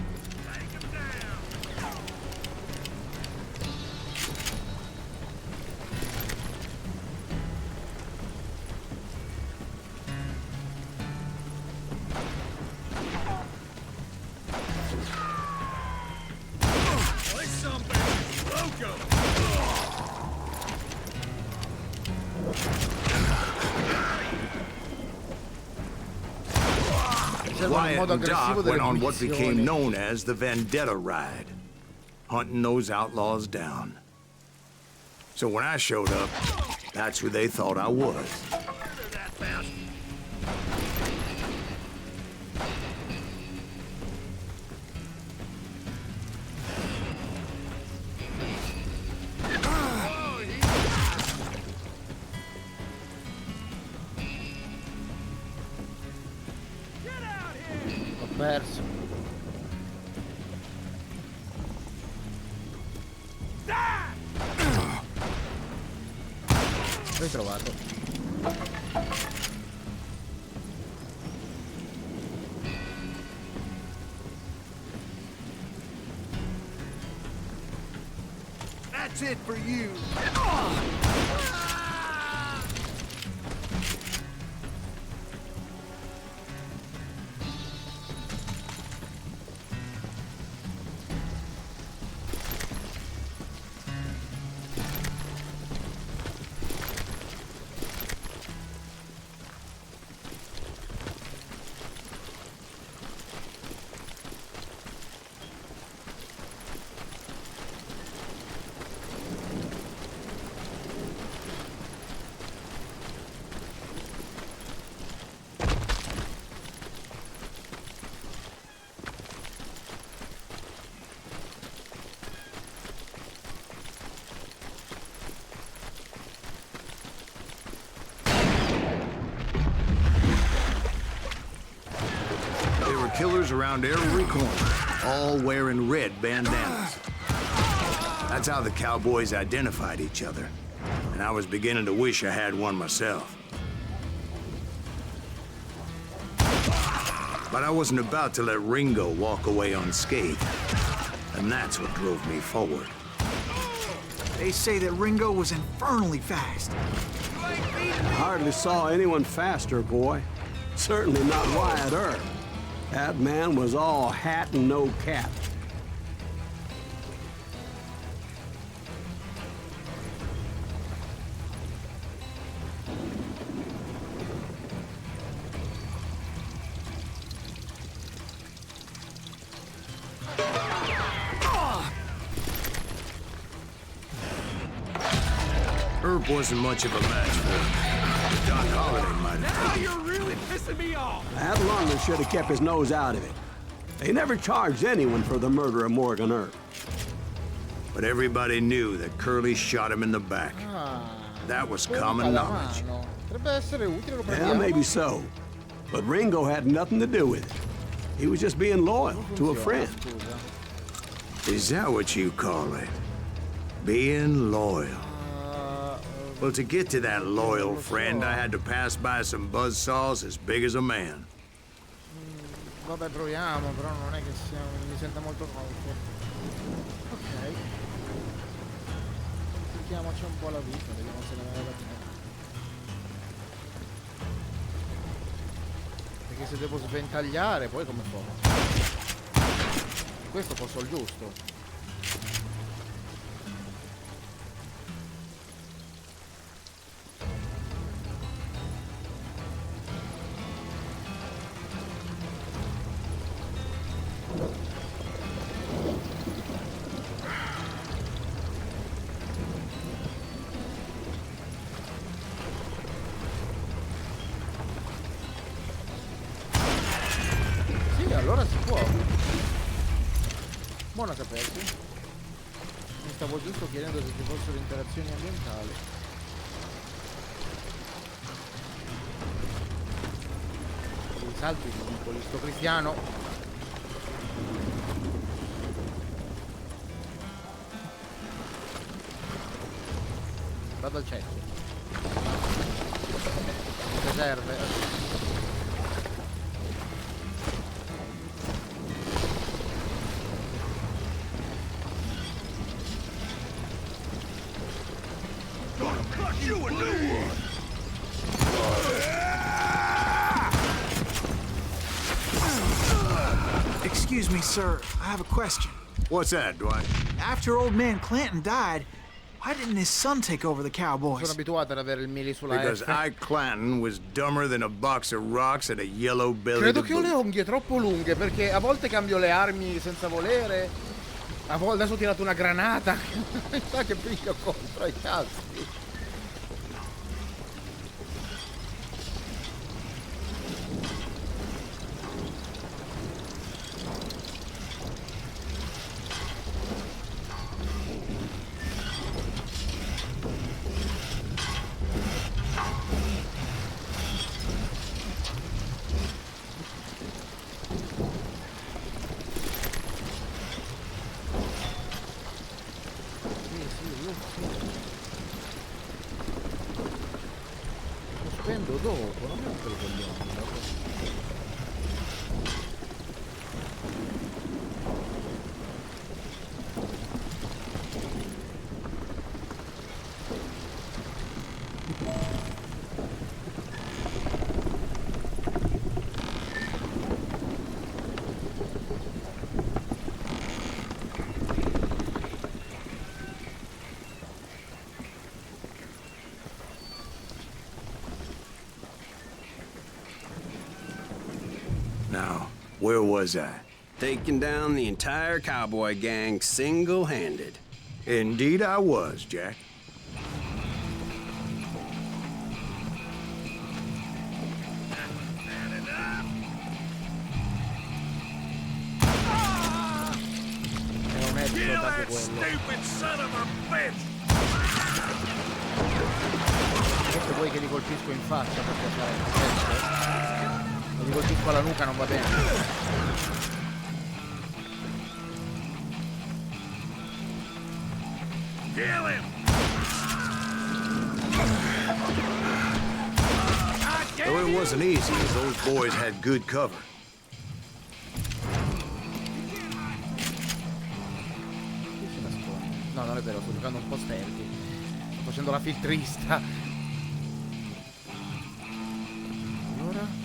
Wyatt and Doc went on what became known as the Vendetta Ride, hunting those outlaws down. So when I showed up, that's who they thought I was. Perso. Ritrovato. That's it for you. Killers around every corner, all wearing red bandanas. That's how the cowboys identified each other, and I was beginning to wish I had one myself. But I wasn't about to let Ringo walk away unscathed, and that's what drove me forward. They say that Ringo was infernally fast. I hardly saw anyone faster, boy. Certainly not Wyatt Earp. That man was all hat and no cap. Earp wasn't much of a match for him. Doc Holliday might have. Now you're really pissing me off! That London should have kept his nose out of it. They never charged anyone for the murder of Morgan Earp. But everybody knew that Curly shot him in the back. That was common knowledge. Yeah, maybe so. But Ringo had nothing to do with it. He was just being loyal to a friend. Is that what you call it? Being loyal? Well, to get to that loyal friend, I had to pass by some buzzsaws as big as a man. Vabbè, proviamo, però non è che sia... mi sento molto comfort. Ok. Giochiamoci un po' la vita, vediamo se ne va da me. Perché se devo sventagliare poi come fa? Questo posso il giusto. Allora si può. Buona sapersi. Mi stavo giusto chiedendo se ci fossero interazioni ambientali. I salti piccoli, sto cristiano. Vado al centro. Se serve. Excuse me, sir. I have a question. What's that, Dwight? After old man Clanton died, why didn't his son take over the Sono Cowboys? abituato ad avere il mili sulla Because F. Ike Clanton was dumber than a box of rocks and a yellow belly. Credo che ho le unghie troppo lunghe perché a volte cambio le armi senza volere. A volte adesso ho tirato una granata. Mi sa che piglio contro i tasti. Spendo dopo, non è per i coglioni. Now, where was I? Taking down the entire cowboy gang single-handed. Indeed I was, Jack. È un Kill headshot anche that quello. stupid son of a bitch! Forse vuoi che li colpisco in faccia perché se li colpisco alla nuca non va bene. Kill him! Though it wasn't easy, as those boys had good cover. Chi si nasconde? No, non è vero, sto giocando un po' stealthy. Sto facendo la filtrista. Allora?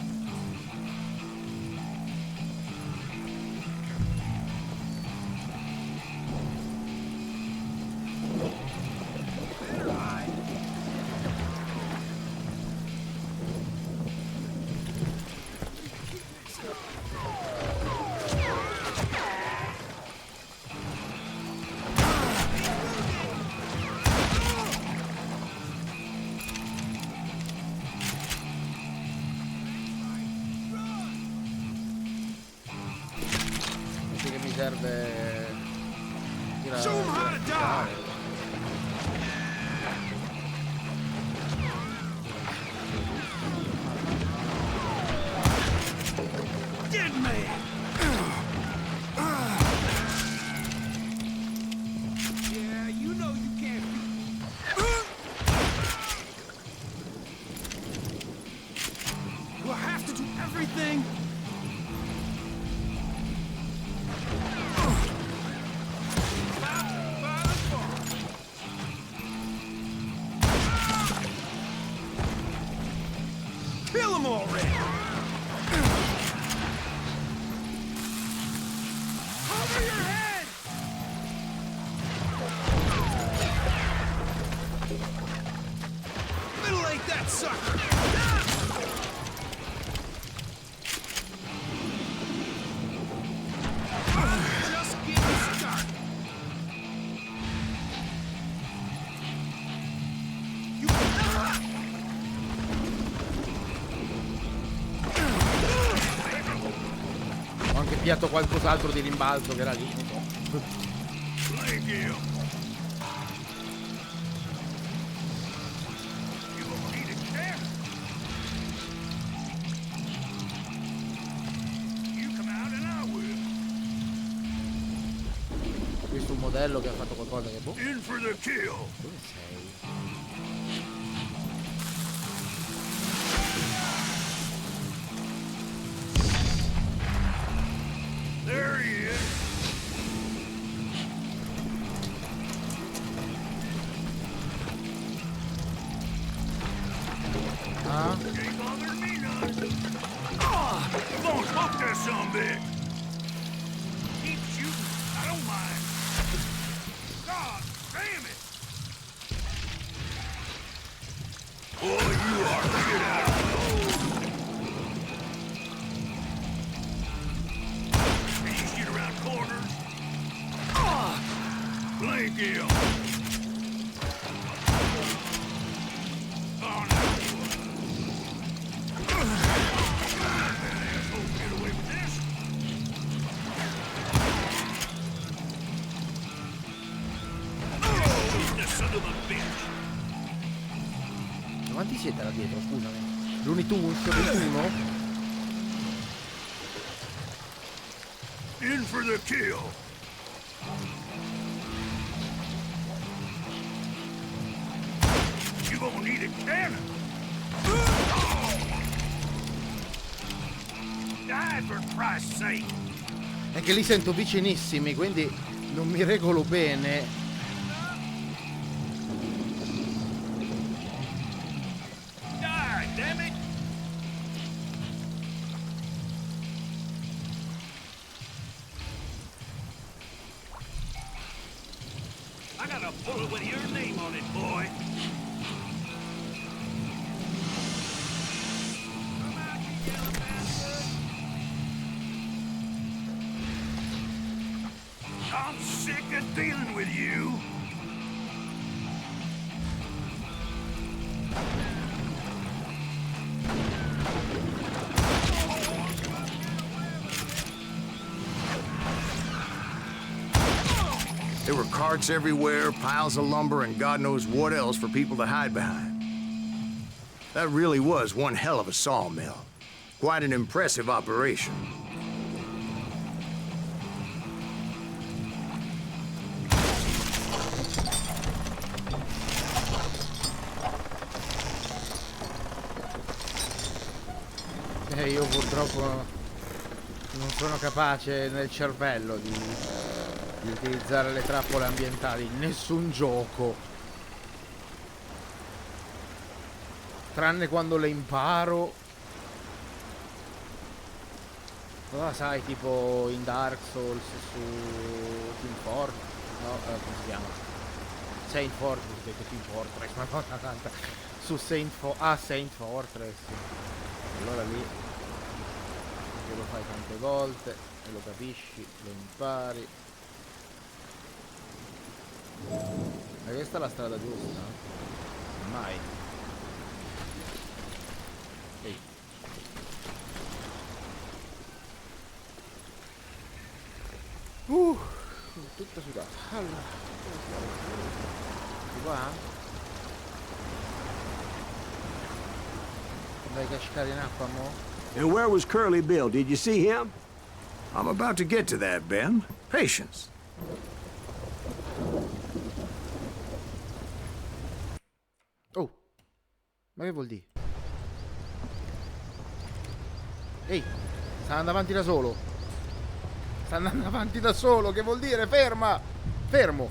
Che mi serve tirare. Dead man! Yeah, you know you can't be... We'll have to do everything... piatto qualcos'altro di rimbalzo che era lì, non so. Thank you. You won't need a chair. You come out and I will. Ho visto un modello che ha fatto qualcosa che boh. In for the kill. Dove sei? There he is. Ah? Ain't bothering me none. Ah! Come on, smoke that sumbitch. Keep shooting. I don't mind. God damn it! Boy, you are get out of Can you shoot around corners? Ah! Blink him. Oh, no. Asshole, get away with this. Oh, the son of a bitch. Quanti siete là dietro, scusami? Looney Tunes, 21? In for the kill. You gonna need a cannon. Die for Christ's sake. È che li sento vicinissimi, quindi non mi regolo bene. Die, damn it. I got a bullet with your name on it, boy. Come out, you yellow bastard. I'm sick of dealing with you. There were carts everywhere, piles of lumber, and God knows what else for people to hide behind. That really was one hell of a sawmill. Quite an impressive operation. Io purtroppo non sono capace nel cervello di utilizzare le trappole ambientali in nessun gioco, tranne quando le imparo. Allora, sai, tipo in Dark Souls, su Team Fortress, no, come si chiama? Saint Fortress, ho detto Team Fortress, ma cosa tanta. Su Saint Fortress. Allora lì che lo fai tante volte e lo capisci, lo impari. Ma questa è la strada giusta? Mai. Ehi. Tutta sudata. Allora, di qua? Vai a cascare in acqua, mo'? And where was Curly Bill? Did you see him? I'm about to get to that, Ben. Patience. Oh, ma che vuol dire? Ehi, sta andando avanti da solo. Sta andando avanti da solo, che vuol dire? Ferma! Fermo!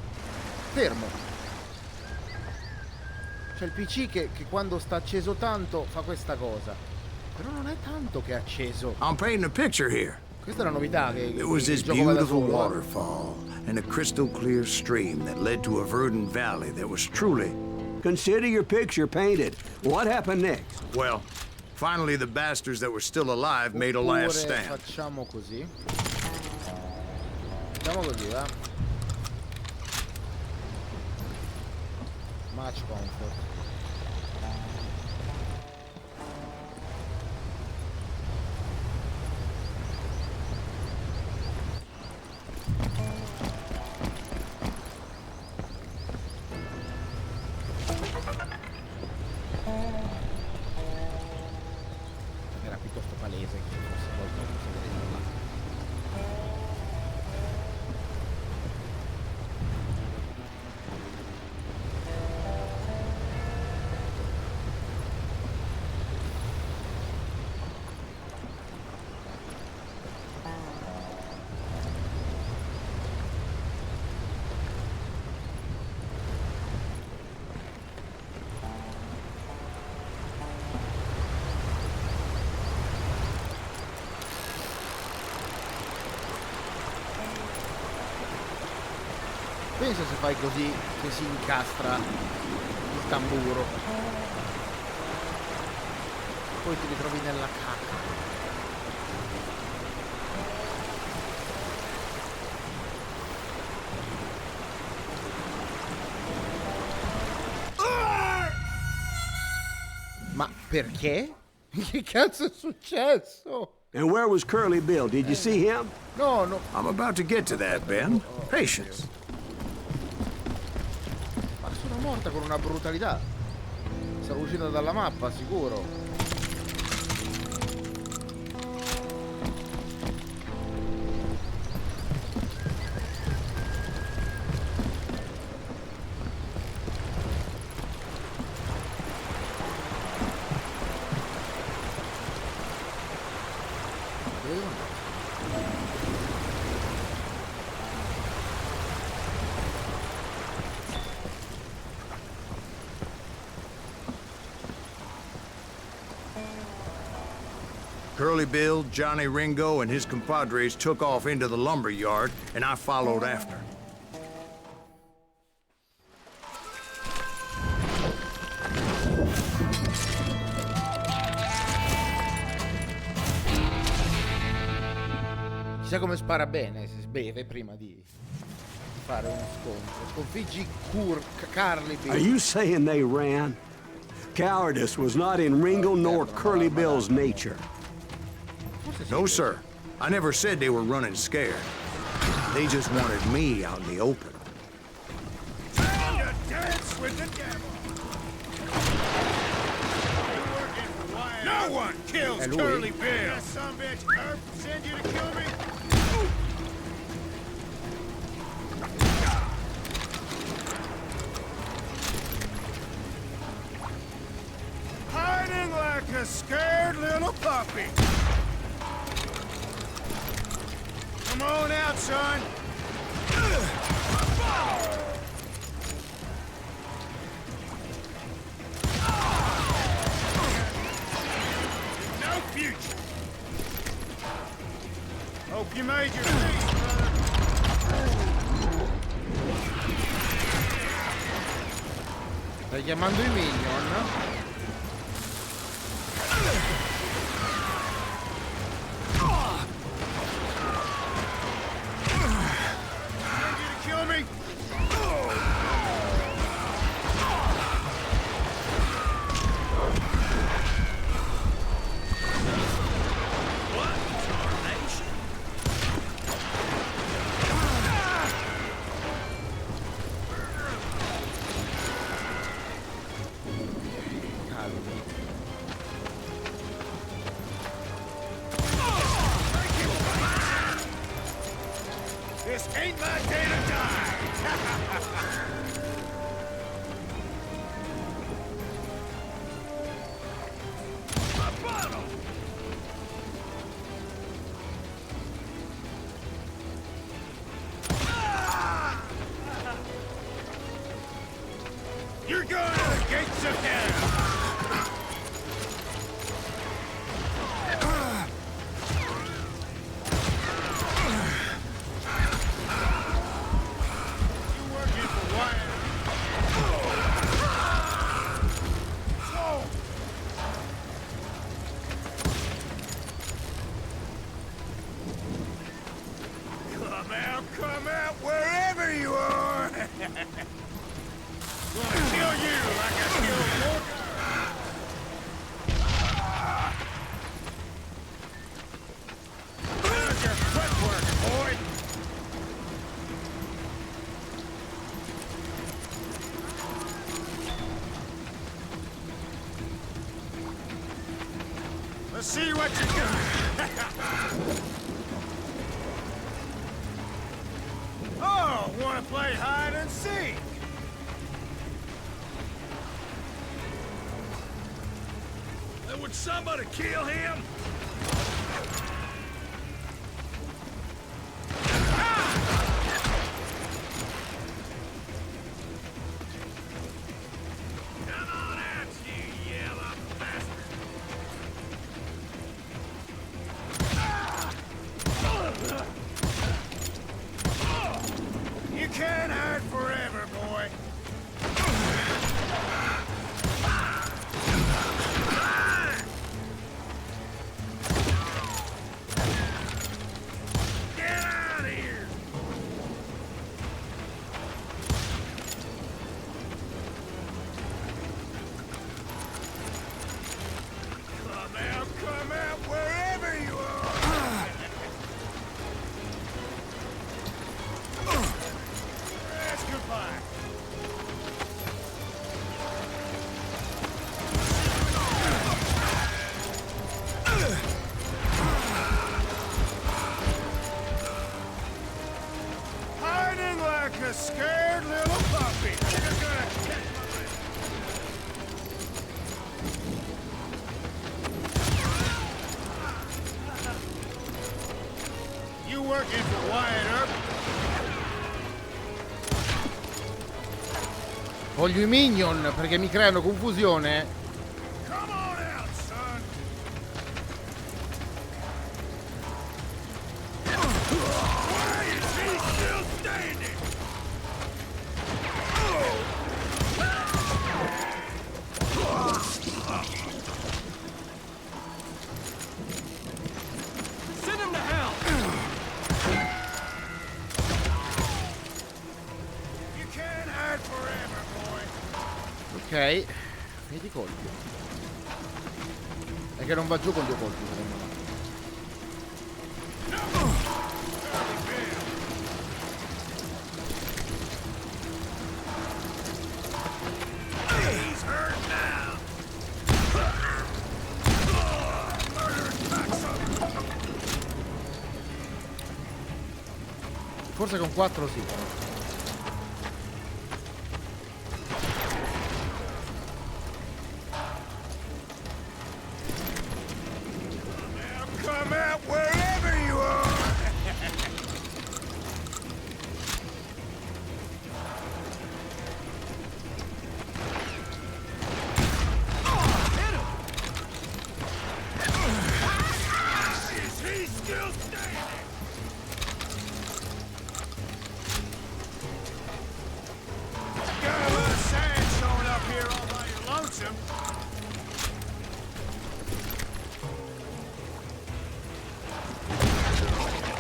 Fermo! C'è il PC che quando sta acceso tanto fa questa cosa. Però non è tanto che è acceso. I'm painting a picture here. Questa è la novità che It was this il gioco va da beautiful solo. waterfall and a crystal clear stream that led to a verdant valley that was truly... Consider your picture painted. What happened next? Well, finally the bastards that were still alive made a last Oppure stand. facciamo così. Facciamo così, va? Match comfort. Pensa se fai così che si incastra il tamburo. Poi ti ritrovi nella cacca. Ma perché? Che cazzo è successo? And where was Curly Bill? Did you see him? No, no. I'm about to get to that, Ben. Patience. Ma sono morta con una brutalità. Sarò uscita dalla mappa, sicuro. Curly Bill, Johnny Ringo, and his compadres took off into the lumber yard, and I followed after. Chissà come spara bene se beve prima di fare uno scontro. Sconfiggi Curly Bill. Are you saying they ran? Cowardice was not in Ringo nor Curly Bill's nature. No, sir. I never said they were running scared. They just wanted me out in the open. Time to dance with the devil. No one kills Louis. Curly Bill. That son of a bitch Earth send you to kill me? Hiding like a scared little puppy. Come on out, son. No future. Hope you made your peace, brother. Stai chiamando i minion? Kill me? This ain't my day to die! My bottle! You're going to the gates of hell! Come out wherever you are! Gonna kill you like I killed Morgan! How's your footwork, boy? Let's see what you got! Oh, wanna play hide and seek? Then would somebody kill him? Come on out, you yellow bastard! You can't hide from scared little puppy. Just gonna catch my breath. You working for Wyatt Earp? Voglio i minion perché mi creano confusione. Come on out, son. Why is he still standing? Send him to hell. You can't hide forever, boy. Ok. Vedi colpi. È che non va giù con 2 colpi, secondo me. He's hurt now. Forse con 4 sì. Come out wherever you are. Is he still standing? Got a little sand showing up here all by your lonesome.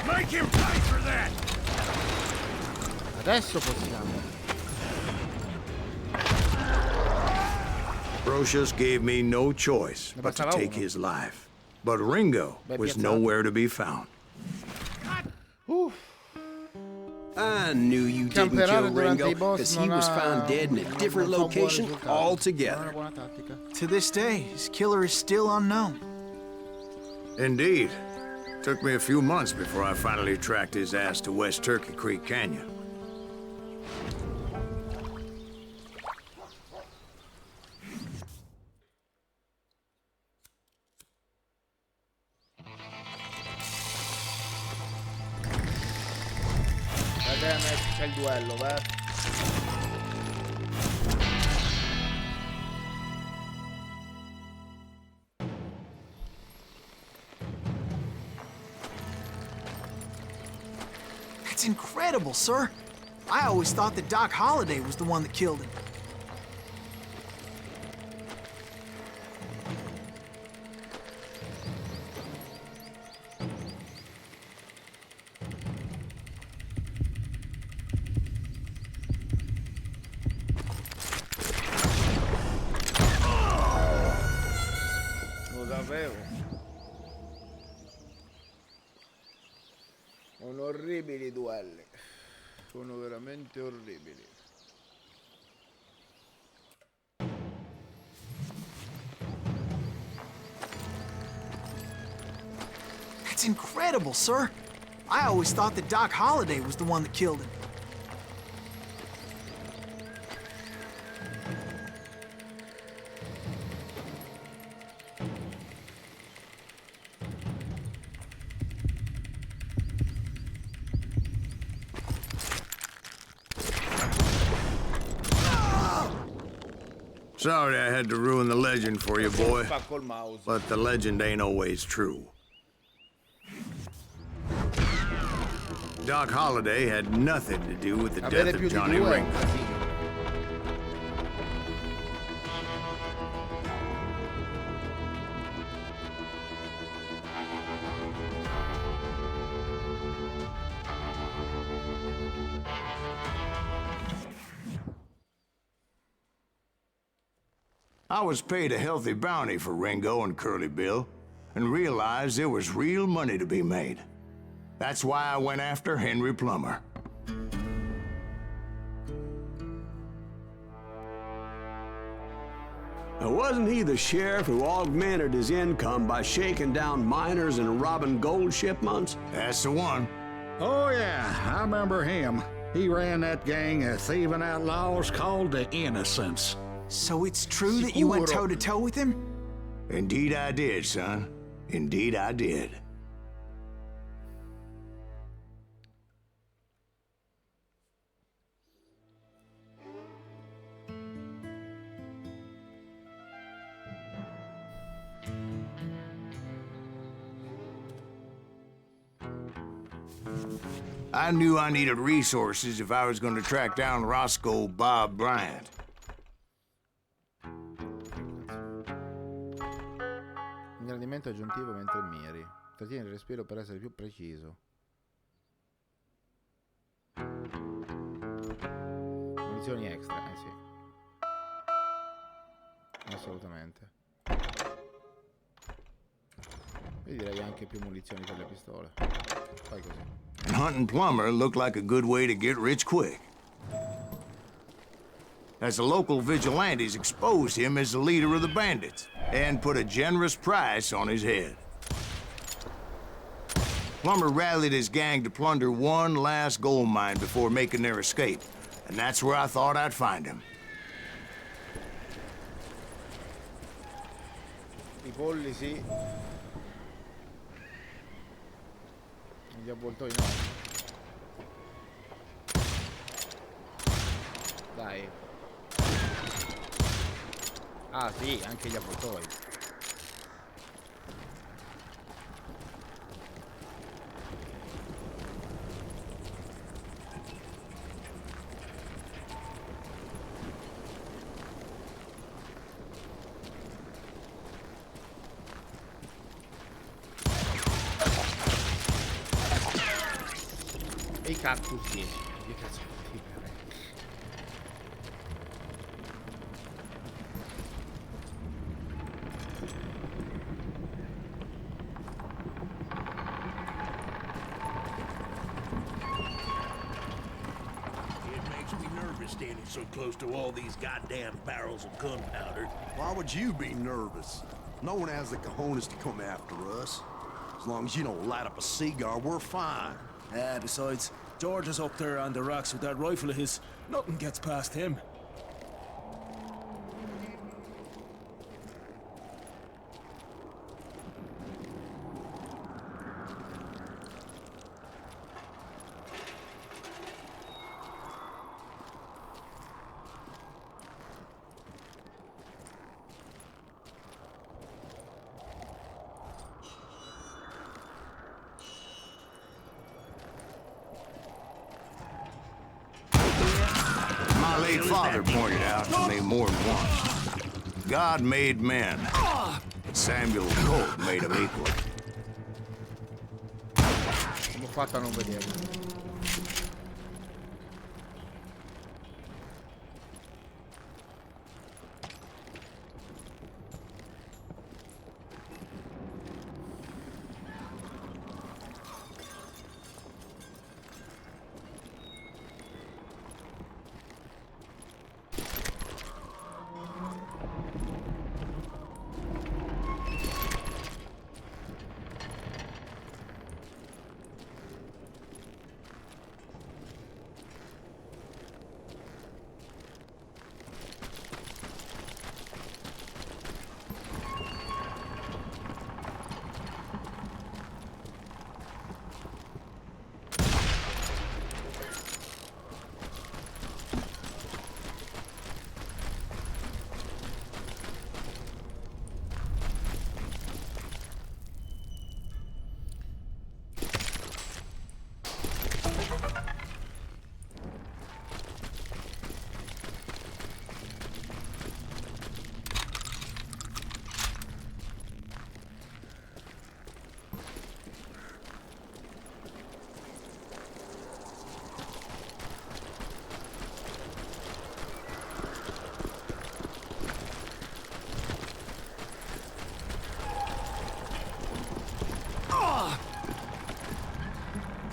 Make him pay for that! Adesso possiamo. Brocious gave me no choice but to take his life. But Ringo was nowhere to be found. I knew you didn't kill Ringo because he was found dead in a different location altogether. To this day, his killer is still unknown. Indeed. Took me a few months before I finally tracked his ass to West Turkey Creek Canyon. C'è il duello, beh. That's incredible, sir. I always thought that Doc Holliday was the one that killed him. Lo sapevo. Sono orribili i duelli. Sono veramente orribili. That's incredible, sir. I always thought that Doc Holliday was the one that killed him. Sorry I had to ruin the legend for you, boy. Spacco il mouse. But the legend ain't always true. Doc Holliday had nothing to do with the Avere death più of di Johnny due è un Ringo. casino. I was paid a healthy bounty for Ringo and Curly Bill, and realized there was real money to be made. That's why I went after Henry Plummer. Now, wasn't he the sheriff who augmented his income by shaking down miners and robbing gold shipments? That's the one. Oh, yeah, I remember him. He ran that gang of thieving outlaws called the Innocents. So it's true that you went toe-to-toe with him? Indeed I did, son. Indeed I did. I knew I needed resources if I was going to track down Roscoe Bob Bryant. Ingrandimento aggiuntivo mentre miri. Trattieni il respiro per essere più preciso. Munizioni extra, sì. Assolutamente. E direi anche più munizioni per le pistole. Fai così. Hunting Plumber looked like a good way to get rich quick. As the local vigilantes exposed him as the leader of the bandits and put a generous price on his head. Plumber rallied his gang to plunder one last gold mine before making their escape, and that's where I thought I'd find him. I polli sì. Gli avvoltoi no. Dai. Ah sì, anche gli avvoltoi. E i cactus sì. Che cazzo vuol dire? Standing so close to all these goddamn barrels of gunpowder. Why would you be nervous? No one has the cojones to come after us. As long as you don't light up a cigar, we're fine. Besides, George is up there on the rocks with that rifle of his. Nothing gets past him. My late father pointed out to me more than once. God made men. Samuel Colt made them equal. Come ho fatto a non vederlo?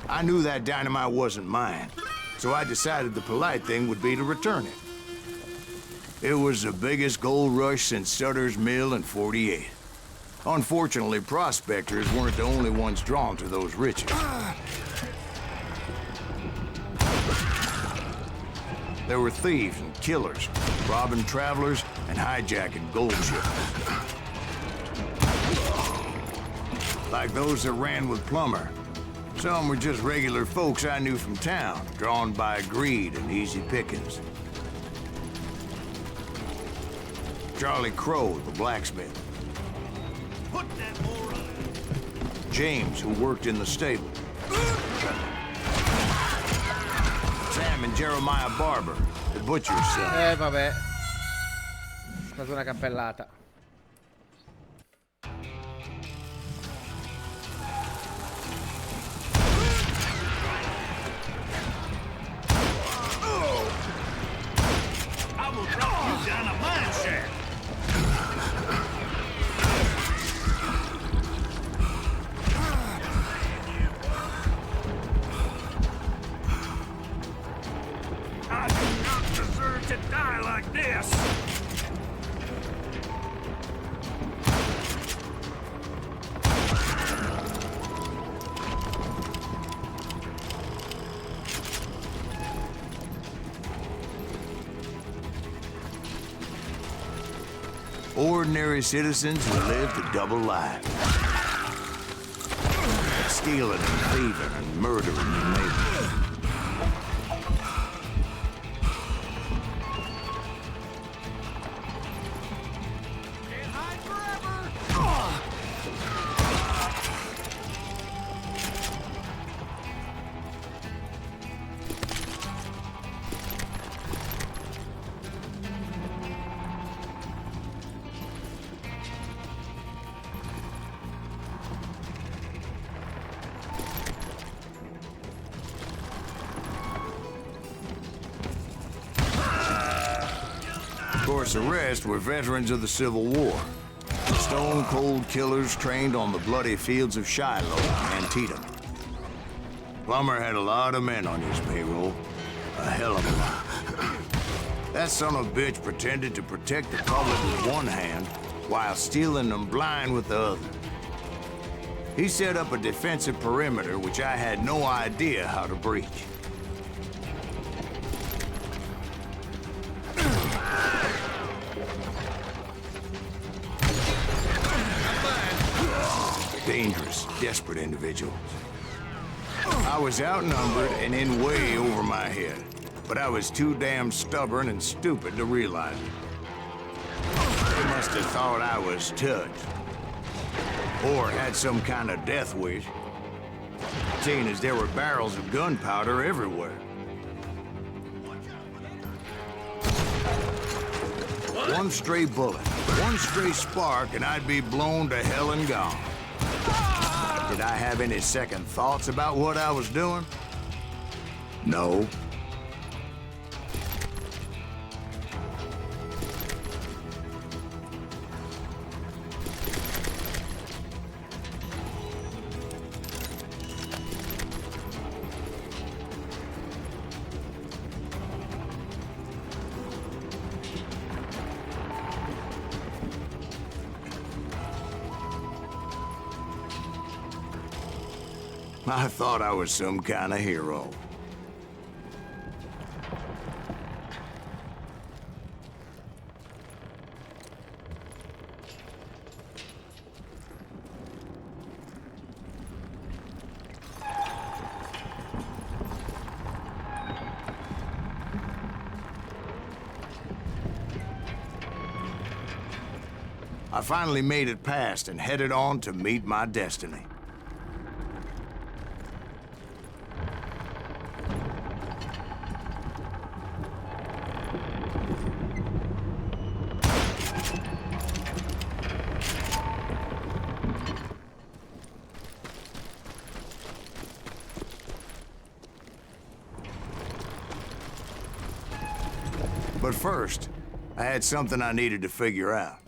I knew that dynamite wasn't mine, so I decided the polite thing would be to return it. It was the biggest gold rush since Sutter's Mill in '48. Unfortunately, prospectors weren't the only ones drawn to those riches. There were thieves and killers, robbing travelers and hijacking gold ships. Like those that ran with Plummer. Some were just regular folks I knew from town, drawn by greed and easy pickings. Charlie Crow, the blacksmith. Put that more on. James, who worked in the stable. Sam and Jeremiah Barber, the butcher's son. Vabbè. È stata una cappellata. I will drop you down a mine shaft. I do not deserve to die like this. Ordinary citizens who lived a double life. Stealing and thieving and murdering their neighbors. Of course, the rest were veterans of the Civil War. Stone-cold killers trained on the bloody fields of Shiloh and Antietam. Plummer had a lot of men on his payroll. A hell of a lot. That son of a bitch pretended to protect the public with one hand while stealing them blind with the other. He set up a defensive perimeter which I had no idea how to breach. Dangerous, desperate individuals. I was outnumbered and in way over my head, but I was too damn stubborn and stupid to realize it. They must have thought I was touched. Or had some kind of death wish, seeing as there were barrels of gunpowder everywhere. One stray bullet, one stray spark, and I'd be blown to hell and gone. Did I have any second thoughts about what I was doing? No. I thought I was some kind of hero. I finally made it past and headed on to meet my destiny. But first, I had something I needed to figure out.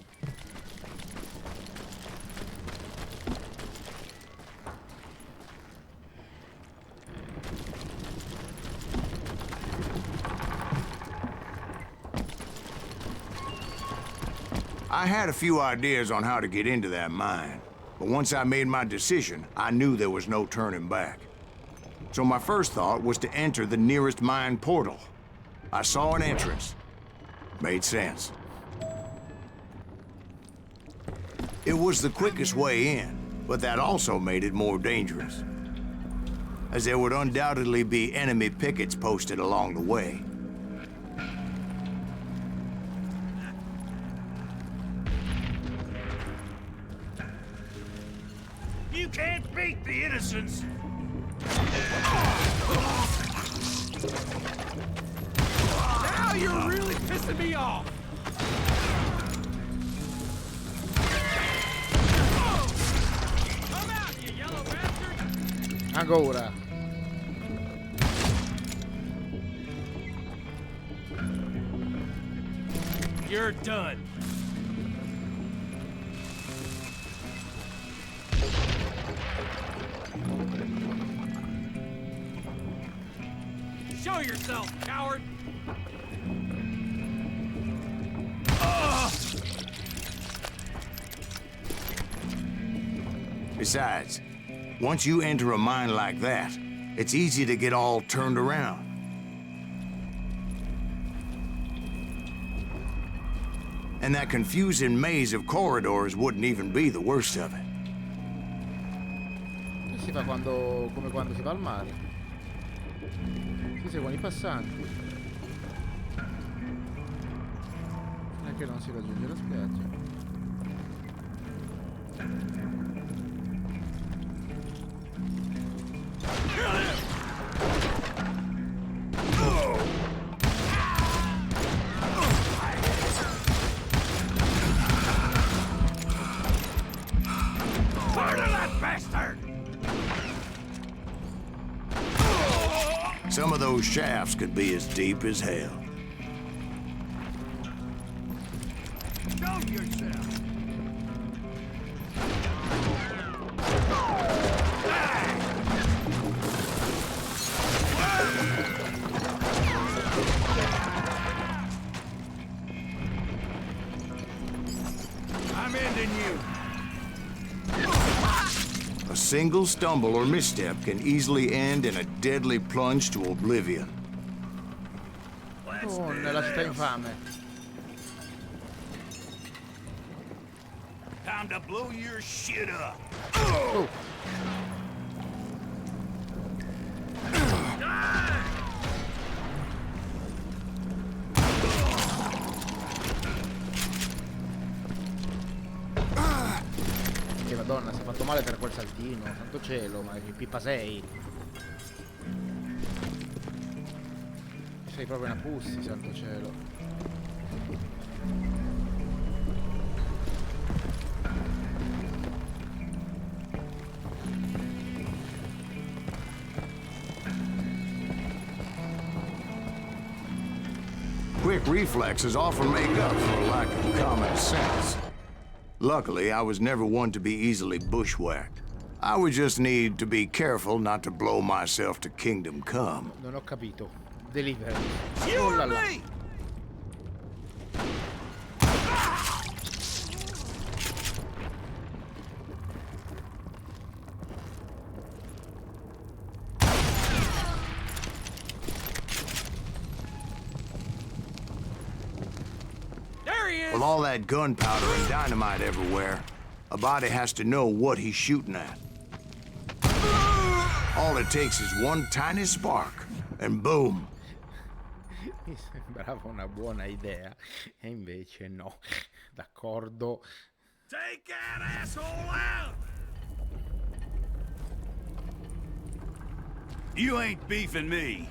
I had a few ideas on how to get into that mine, but once I made my decision, I knew there was no turning back. So my first thought was to enter the nearest mine portal. I saw an entrance. Made sense. It was the quickest way in, but that also made it more dangerous, as there would undoubtedly be enemy pickets posted along the way. You can't beat the innocents. Now you're really pissing me off! Come out, you yellow bastard! Ancora. You're done. Show yourself, coward! Besides, once you enter a mine like that, it's easy to get all turned around. And that confusing maze of corridors wouldn't even be the worst of it. Che si fa quando, come quando si va al mare? Si seguono i passanti. Non è che non si raggiunge la spiaggia. Some of those shafts could be as deep as hell. Show yourself. I'm ending you. A single stumble or misstep can easily end in a deadly plunge to oblivion. Oh, nella città infame. Time to blow your shit up. Oh. Che madonna, si è fatto male per quel saltino. Santo cielo, ma che pippa sei. Sei proprio una pussi, santo cielo. Quick reflexes often make up for a lack of common sense. Luckily, I was never one to be easily bushwhacked. I would just need to be careful not to blow myself to kingdom come. Non ho capito. Delivery. You Oh là and là. me. There he is! With all that gunpowder and dynamite everywhere, a body has to know what he's shooting at. All it takes is one tiny spark, and boom. Mi sembrava una buona idea, e invece no. D'accordo. Take that asshole out. You ain't beefing me.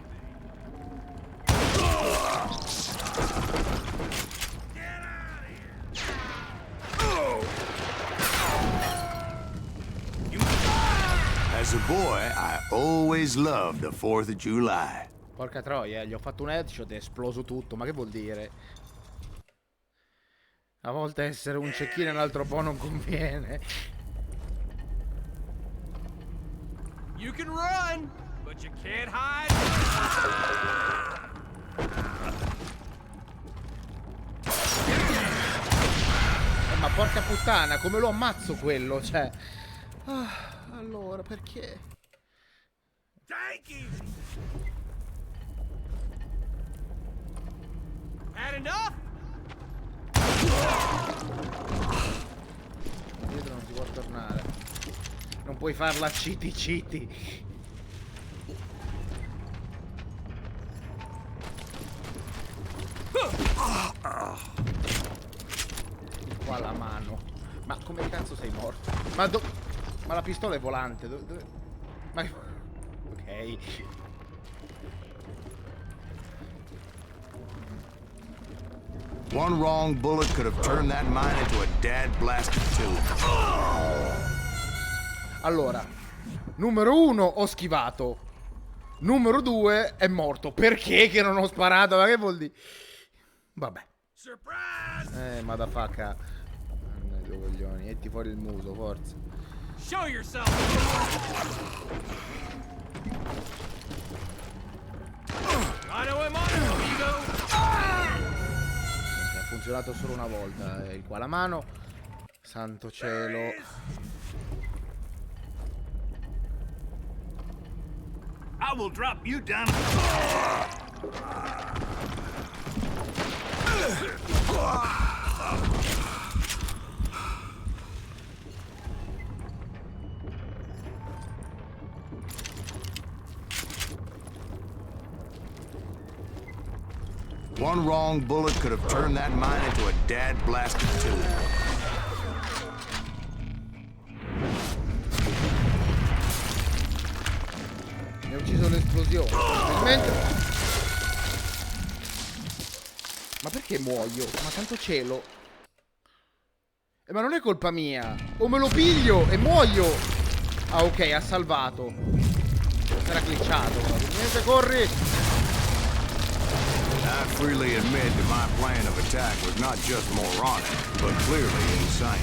As a boy, I always loved the 4th of July. Porca troia, gli ho fatto un headshot e è esploso tutto, ma che vuol dire? A volte essere un cecchino un altro po' non conviene. You can run, but you can't hide. Ma porca puttana, come lo ammazzo quello, cioè... allora, perché? Dietro non si può tornare. Non puoi farla citi citi. Qua la mano. Ma come cazzo sei morto? Ma la pistola è volante. Ma... Ok. One wrong bullet could have turned that mine into a dad-blasted tube. Allora, numero 1 ho schivato. Numero 2 è morto. Perché che non ho sparato? Ma che vuol dire? Vabbè. Motherfucker. Due coglioni. Metti fuori il muso, forza. Show yourself. Ha funzionato solo una volta. Qua la mano. Santo cielo. I will drop you down. One wrong bullet could have turned that mine into a dad-blasted tube. Mi ha ucciso l'esplosione. Ma perché muoio? Ma tanto cielo. Ma non è colpa mia. O me lo piglio e muoio. Ah, ok, ha salvato. Era glitchato. Probabilmente corri. I freely admit that my plan of attack was not just moronic, but clearly insane.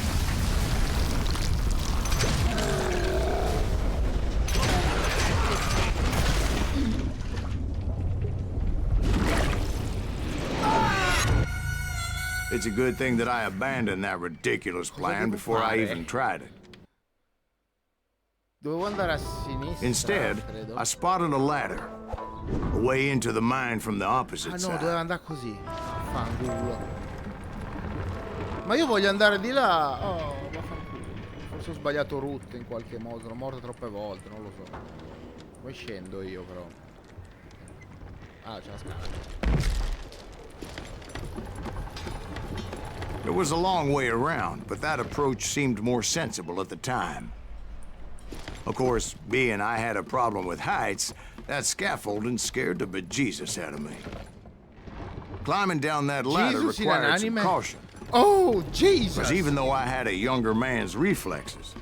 It's a good thing that I abandoned that ridiculous plan before I even tried it. Dovevo andare a sinistra. Instead, I spotted a ladder, a way into the mine from the opposite Ah no, doveva side. andare così. Fanculo. Ma io voglio andare di là. Oh, vaffanculo. Forse ho sbagliato route in qualche modo. Sono morto troppe volte, non lo so. Poi scendo io però. Ah, c'è la scala. There was a long way around, but that approach seemed more sensible at the time. Of course, being I had a problem with heights, that scaffolding scared the bejesus out of me. Climbing down that ladder Jesus in required an some anime? caution. Oh, Jesus! Because even though I had a younger man's reflexes,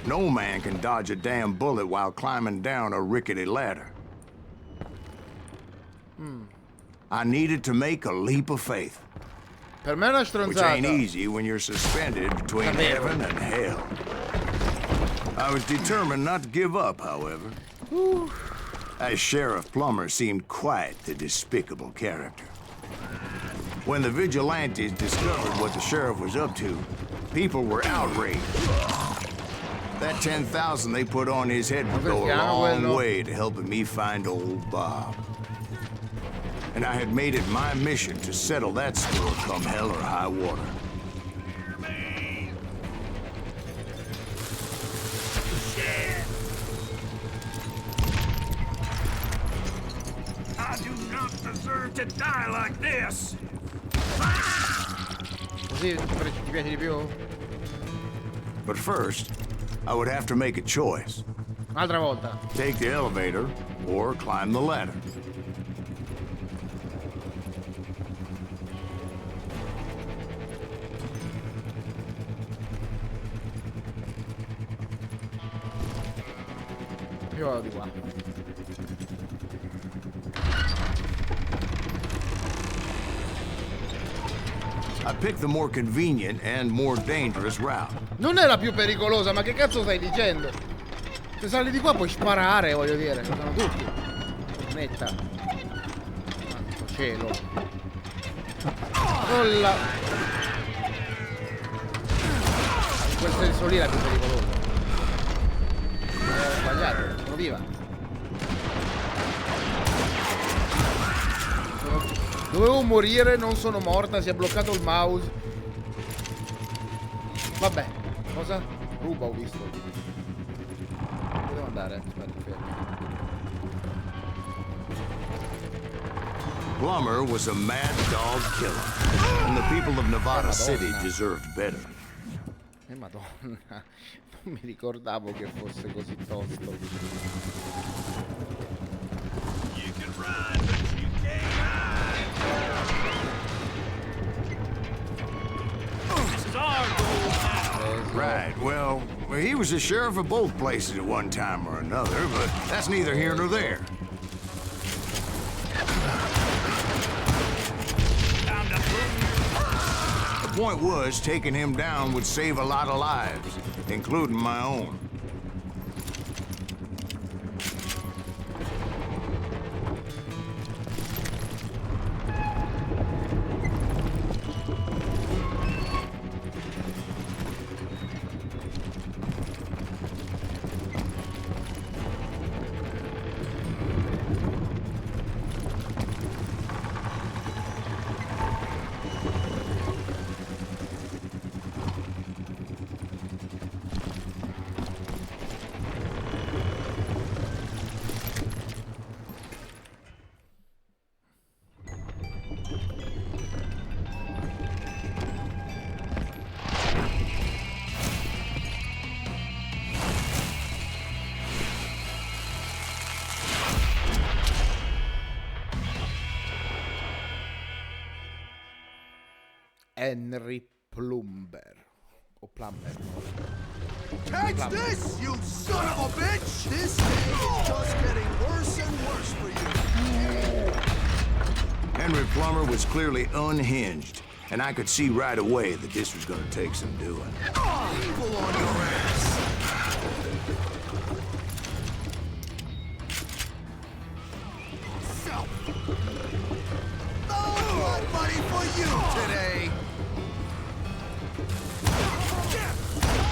no man can dodge a damn bullet while climbing down a rickety ladder. I needed to make a leap of faith. Per me è una Which stronzata. ain't easy when you're suspended between heaven and hell. I was determined not to give up, however. As Sheriff Plummer seemed quite the despicable character. When the vigilantes discovered what the sheriff was up to, people were outraged. That 10,000 they put on his head would go a long way to helping me find old Bob. And I had made it my mission to settle that score come hell or high water. I do not deserve to die like this. Così ti piace di più? But first, I would have to make a choice. Un'altra volta. Take the elevator or climb the ladder. Io vado di qua. I picked the more convenient and more dangerous route. Non è la più pericolosa, ma che cazzo stai dicendo? Se sali di qua puoi sparare, voglio dire. Lo sanno tutti. Smetta. Santo cielo. Rolla. In quel senso lì è la più pericolosa. Ho sbagliato, sono viva. Sono Dovevo morire, non sono morta, si è bloccato il mouse. Vabbè, cosa? Ruba ho visto. Dove devo andare? Aspetta, fermo. Plummer was a mad dog killer, and the people of Nevada City deserved better. Madonna, non mi ricordavo che fosse così tosto. You can run, but you can't hide. This is our goal now. Right, well, he was the sheriff of both places at one time or another, but that's neither here nor there. The point was, taking him down would save a lot of lives, including my own. Henry Plumber. O Plumber. Catch this, you son of a bitch! This day is just getting worse and worse for you. Henry Plummer was clearly unhinged, and I could see right away that this was gonna take some doing. Pull on your ass. So, no blood money for you today.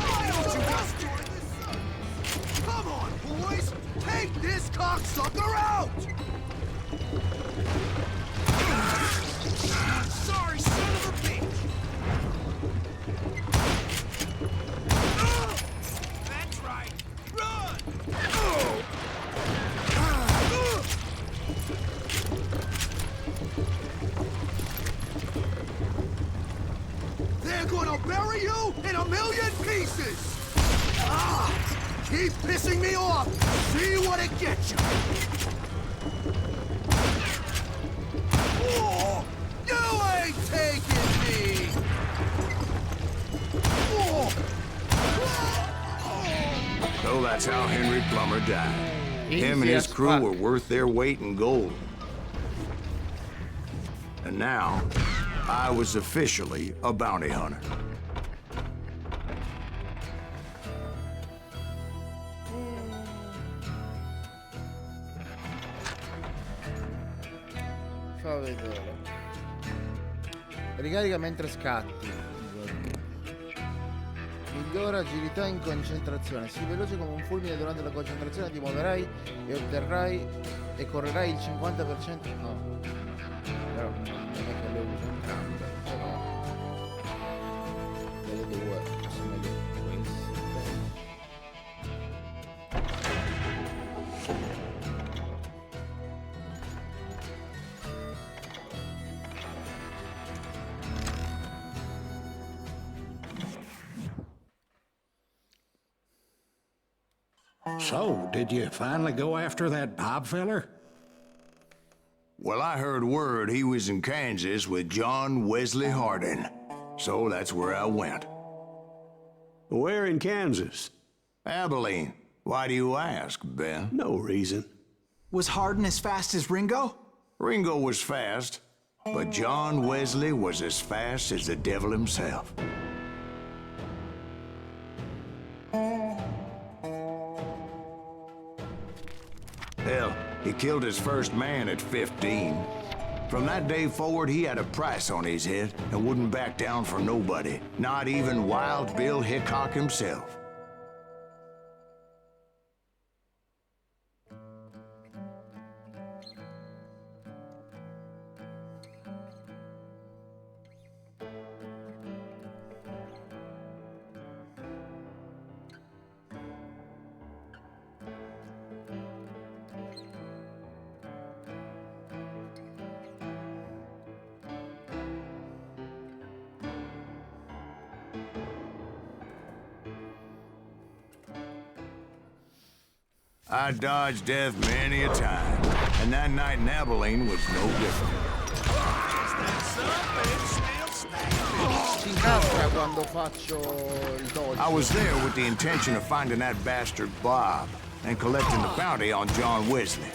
Why don't you just join this? Come on, boys, take this cocksucker out. Sorry, son of a bitch. That's right. Run! They're gonna bury you in a million pieces! Ah! Keep pissing me off! See what it gets you! Oh, you ain't taking me! Oh. So that's how Henry Plummer died. Him and his crew were worth their weight in gold. And now, I was officially a bounty hunter. Fa vedere. Ricarica mentre scatti. Migliora agilità in concentrazione. Sii veloce come un fulmine durante la concentrazione, ti muoverai e otterrai e correrai il 50%. No. Però non è che le uso entrambe, però delle due sono meglio queste. So, did you finally go after that Bob feller? Well, I heard word he was in Kansas with John Wesley Hardin. So that's where I went. Where in Kansas? Abilene. Why do you ask, Ben? No reason. Was Hardin as fast as Ringo? Ringo was fast, but John Wesley was as fast as the devil himself. Hell, he killed his first man at 15. From that day forward, he had a price on his head and wouldn't back down for nobody, not even Wild Bill Hickok himself. I dodged death many a time, and that night in Abilene was no different. Si incastra quando faccio il dodge. I was there with the intention of finding that bastard Bob and collecting the bounty on John Wesley.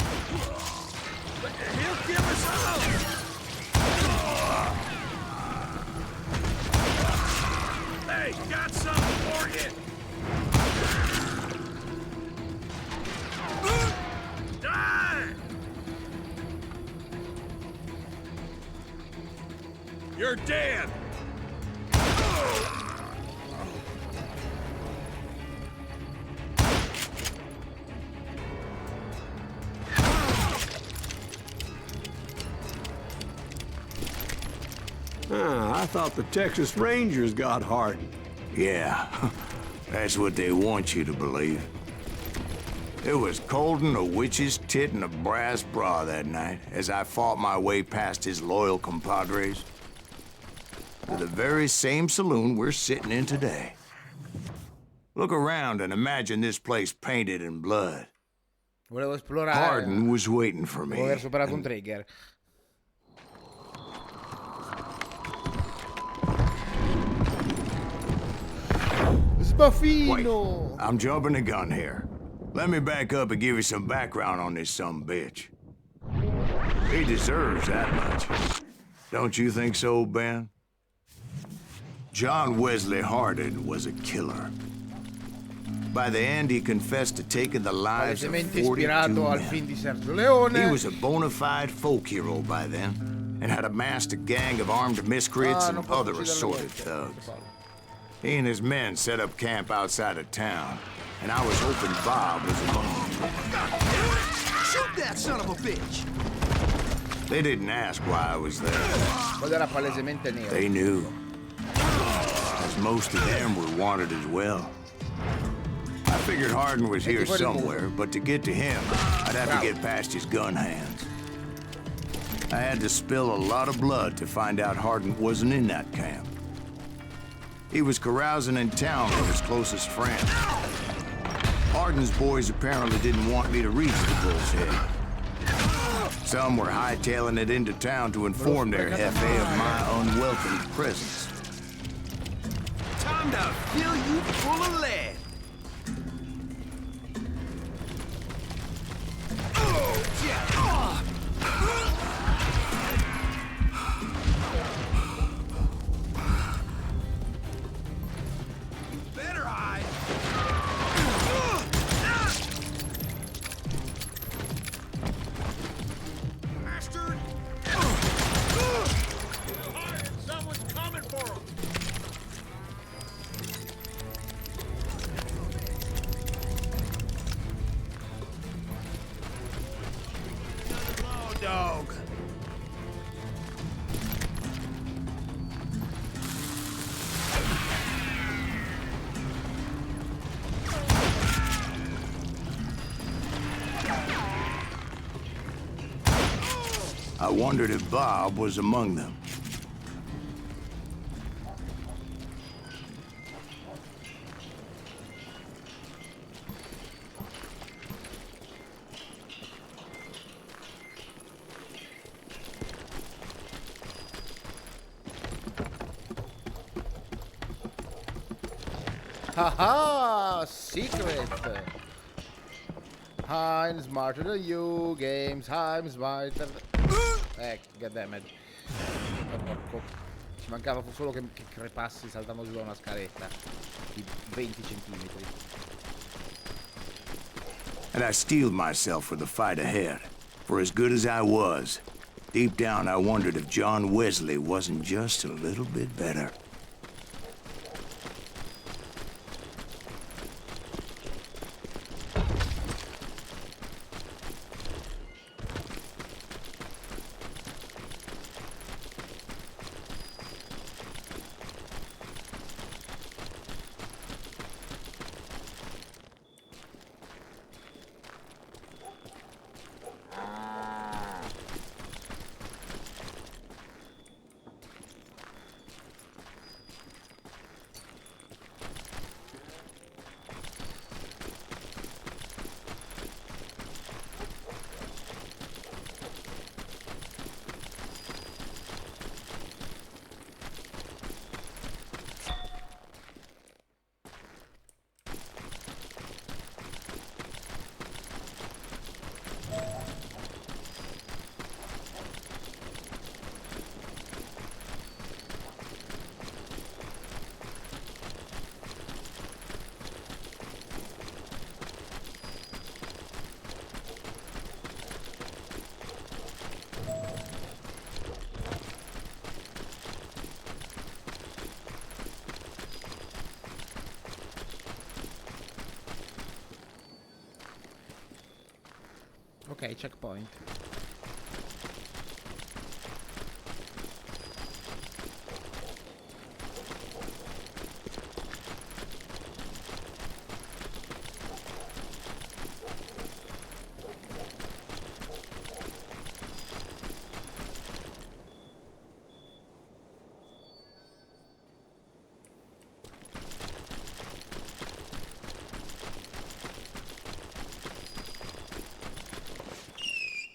He'll give us up! Hey, got something for you! Die! You're dead! I thought the Texas Rangers got Harden. Yeah, that's what they want you to believe. It was cold and a witch's tit and a brass bra that night as I fought my way past his loyal compadres to the very same saloon we're sitting in today. Look around and imagine this place painted in blood. Volevo esplorare. Harden was waiting for me. Dopo aver superato un trigger. Sbaffino! Wait, I'm jumping the gun here. Let me back up and give you some background on this sumbitch. He deserves that much. Don't you think so, Ben? John Wesley Harden was a killer. By the end, he confessed to taking the lives of 42 ispirato al film di Sergio Leone. He was a bona fide folk hero by then, and had amassed a gang of armed miscreants and other assorted thugs. He and his men set up camp outside of town, and I was hoping Bob was among them. Shoot that son of a bitch! They didn't ask why I was there. Quello era palesemente nero. They knew. As most of them were wanted as well. I figured Harden was here somewhere, but to get to him, I'd have to get past his gun hands. I had to spill a lot of blood to find out Harden wasn't in that camp. He was carousing in town with his closest friends. Harden's boys apparently didn't want me to reach the bull's head. Some were hightailing it into town to inform their jefe of my unwelcome presence. Time to fill you full of lead. Better hide! Bastard! Someone's coming for him! Dog. I wondered if Bob was among them. Haha! Secret! I'm smarter than you, games, I'm smarter. Goddammit. Porco. Ci mancava solo che crepassi saltando giù da una scaletta di 20 centimetri. And I steeled myself for the fight ahead. For as good as I was, deep down I wondered if John Wesley wasn't just a little bit better. Ok, checkpoint.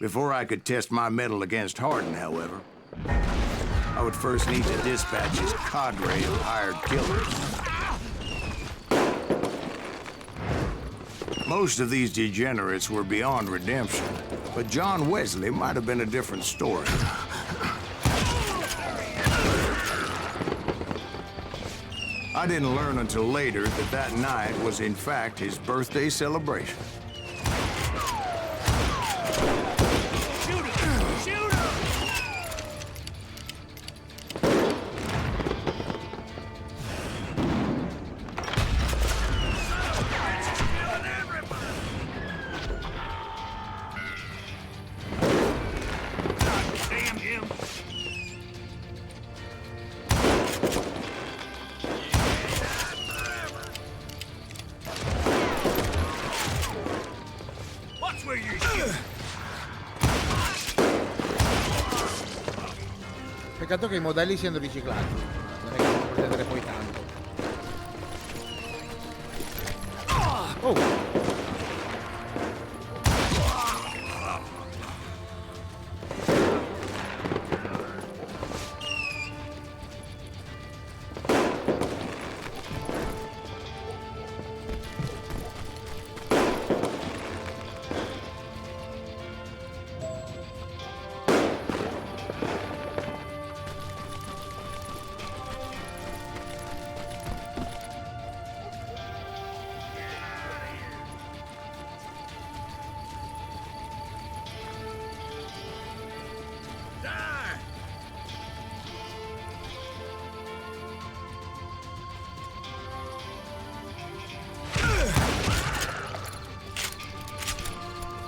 Before I could test my mettle against Hardin, however, I would first need to dispatch his cadre of hired killers. Most of these degenerates were beyond redemption, but John Wesley might have been a different story. I didn't learn until later that that night was in fact his birthday celebration. Peccato che i modelli siano riciclati, non è che si può prendere poi tanto. Oh!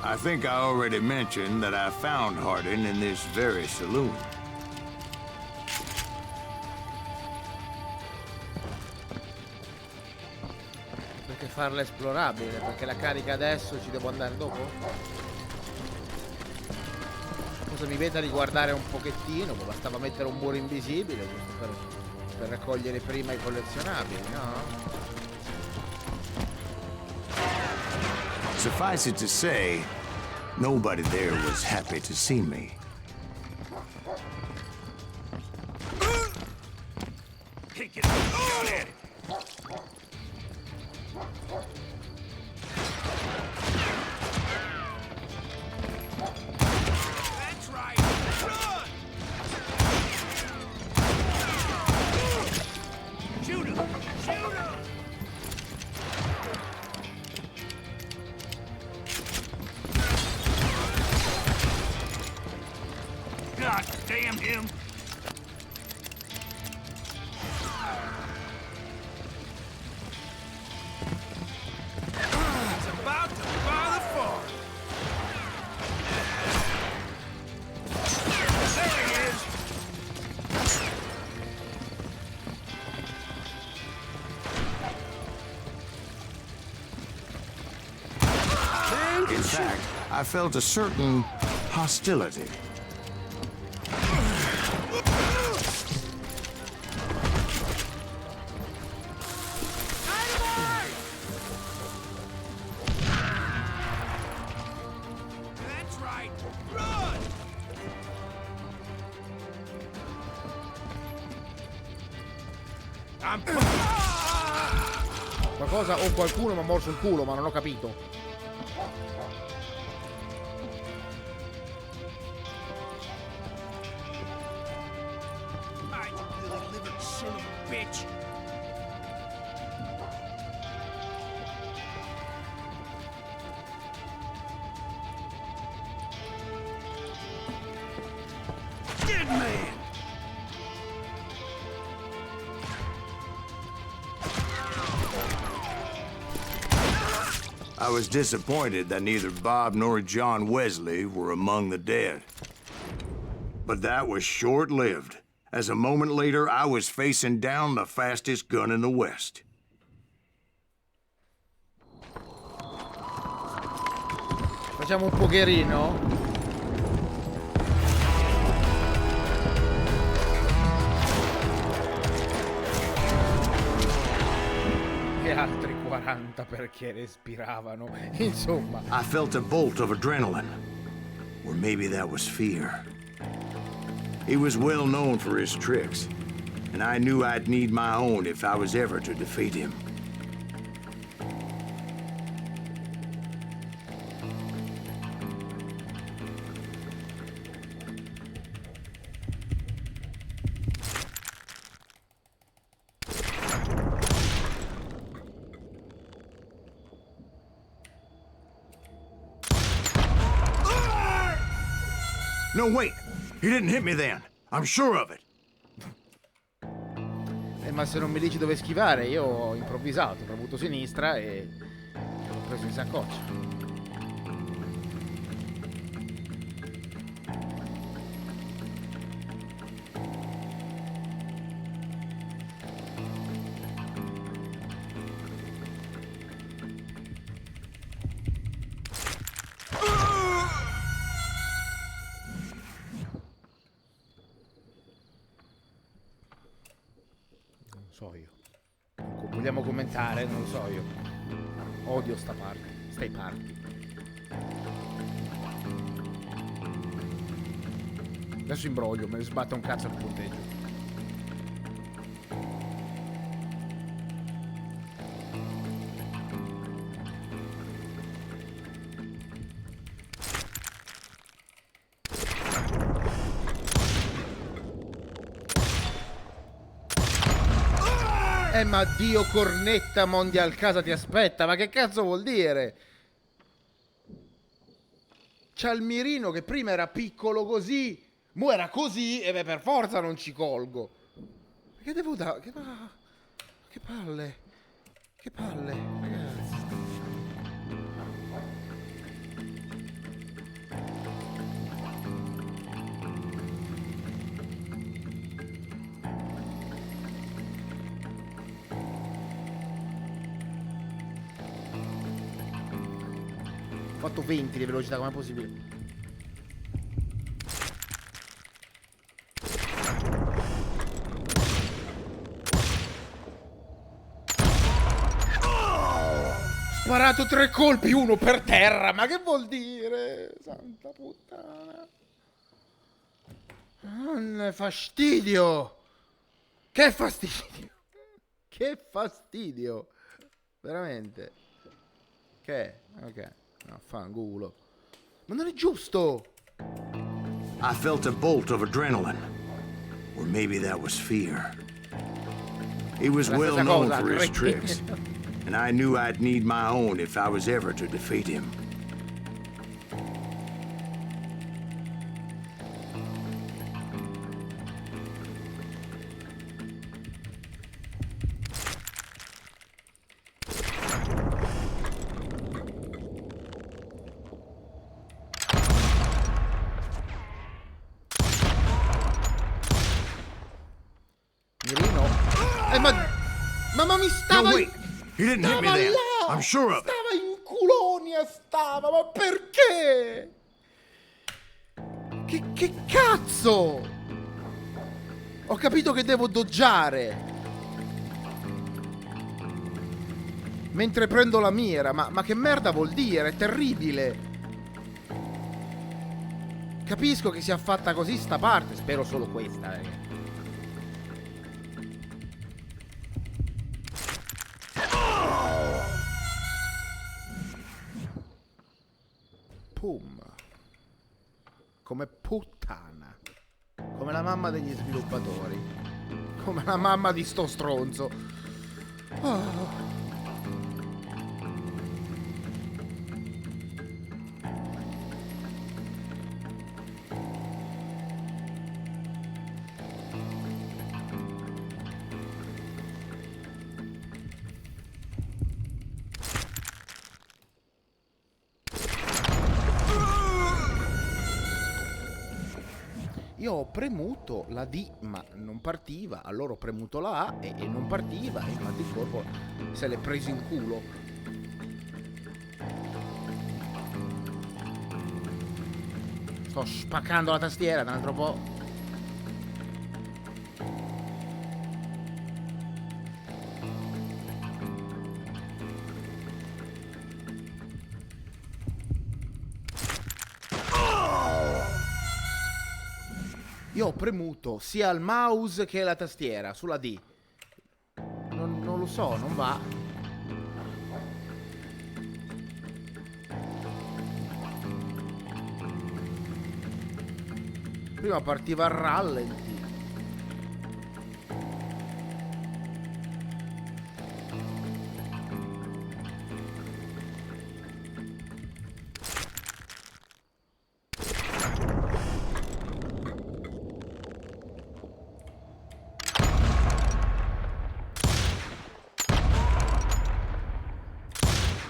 I think I already mentioned that I found Hardin in this very saloon. Perché farla esplorabile? Perché la carica adesso, ci devo andare dopo? Cosa mi vede a riguardare un pochettino? Bastava mettere un muro invisibile giusto per raccogliere prima i collezionabili, no? Suffice it to say, nobody there was happy to see me. Take it. Shot at it. That's right. Run! Shoot him! Shoot him! God damn him! It's about to buy the farm. There he is. In fact, I felt a certain hostility. That's right. Run! I'm Qualcosa o qualcuno mi ha morso il culo, ma non ho capito. I really liver son of a bitch. Dead man! I was disappointed that neither Bob nor John Wesley were among the dead. But that was short-lived, as a moment later I was facing down the fastest gun in the West. Facciamo un pokerino? E altri 40 perché respiravano. Insomma. I felt a bolt of adrenaline. Or maybe that was fear. He was well known for his tricks, and I knew I'd need my own if I was ever to defeat him. No, wait! He didn't hit me then. I'm sure of it. Ma se non mi dici dove schivare, io ho improvvisato, ho premuto sinistra e l'ho preso in saccoccia. So io. Vogliamo commentare? Non lo so io. Odio sta parte. Stai parti. Adesso imbroglio, me ne sbatte un cazzo al punteggio. Ma Dio cornetta mondial casa ti aspetta. Ma che cazzo vuol dire? C'ha il mirino che prima era piccolo così, mo era così e beh, per forza non ci colgo. Che devo dare? Che palle. Che palle, ragazzi. Ho fatto 20 di velocità, com'è possibile? Sparato 3 colpi, uno per terra, ma che vuol dire? Santa puttana. Fastidio. Che fastidio. Che fastidio. Veramente. Che? Ok. No, fanculo. Ma non è giusto! I felt a bolt of adrenaline. Or maybe that was fear. He was well known for his tricks, and I knew I'd need my own if I was ever to defeat him. Ma mi stava... No, wait! He didn't hit me then. I'm sure of it. Stava in culonia, stava, ma perché? Che cazzo? Ho capito che devo doggiare mentre prendo la mira, ma che merda vuol dire? È terribile. Capisco che sia fatta così sta parte, spero solo questa, ragazzi. Pum. Come puttana. Come la mamma degli sviluppatori. Come la mamma di sto stronzo. Oh. Io ho premuto la D ma non partiva, allora ho premuto la A e non partiva, e infatti il corpo se l'è preso in culo. Sto spaccando la tastiera da un altro po'. Io ho premuto sia il mouse che la tastiera sulla D. Non lo so, non va. Prima partiva a rallenti.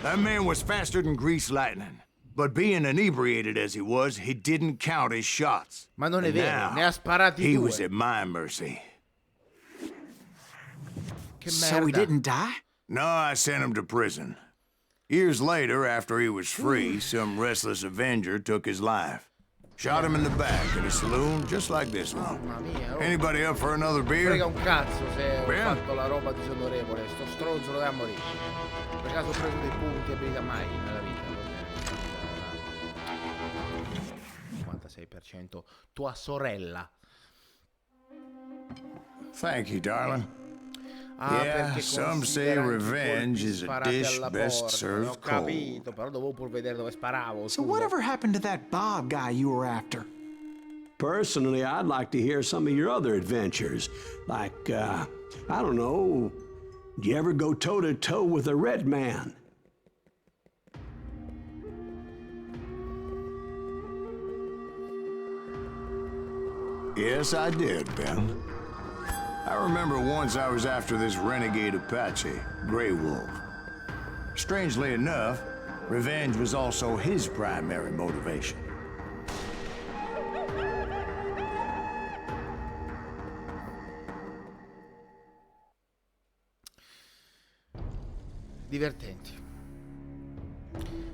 That man was faster than greased lightning. But being inebriated as he was, he didn't count his shots. Ma non è And vero, now, ne ha sparati he due. was at my mercy. Che So he merda. didn't die? No, I sent him to prison. Years later, after he was free, some restless Avenger took his life. Shot him in the back in a saloon just like this one. Mamma mia, oh. Anybody up for another beer? Frega un cazzo se ho Beh. fatto la roba disonorevole. Sto stronzo doveva morire. Per caso ho preso dei punti abilità mai nella vita. 56%. Tua sorella. Thank you, darling. Ah, Yeah, perché some say considera revenge i colpi is a sparati dish alla best porta. served Ho capito, però dovevo pur vedere dove sparavo. So scusa. whatever happened to that Bob guy you were after? Personally, I'd like to hear some of your other adventures. Like, I don't know, did you ever go toe-to-toe with a red man? Yes, I did, Ben. I remember once I was after this renegade Apache, Grey Wolf. Strangely enough, revenge was also his primary motivation. Divertenti.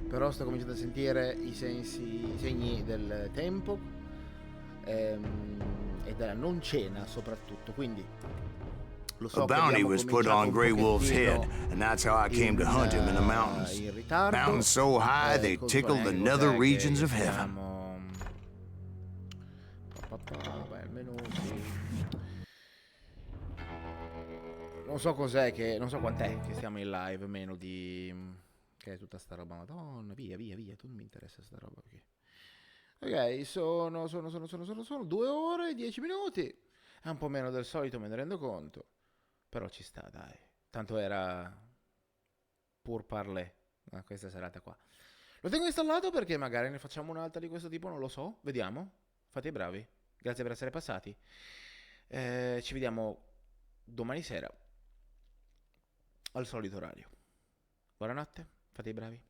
Però sto cominciando a sentire i segni del tempo e della non cena soprattutto, quindi lo so A che bounty abbiamo was put cominciato on un Grey Wolf's head, pochettino and that's how I came to hunt him in the mountains. in ritardo. Mountains so high they tickled the nether regions of heaven. Beh, almeno sì. Non so cos'è che. Non so quant'è che stiamo in live, meno di. Che è tutta sta roba. Madonna, via, tu non mi interessa sta roba qui. Ok, sono 2 ore e 10 minuti. È un po' meno del solito, me ne rendo conto. Però ci sta, dai. Tanto era pur parler questa serata qua. Lo tengo installato perché magari ne facciamo un'altra di questo tipo, non lo so. Vediamo. Fate i bravi. Grazie per essere passati. Ci vediamo domani sera al solito orario. Buonanotte, fate i bravi.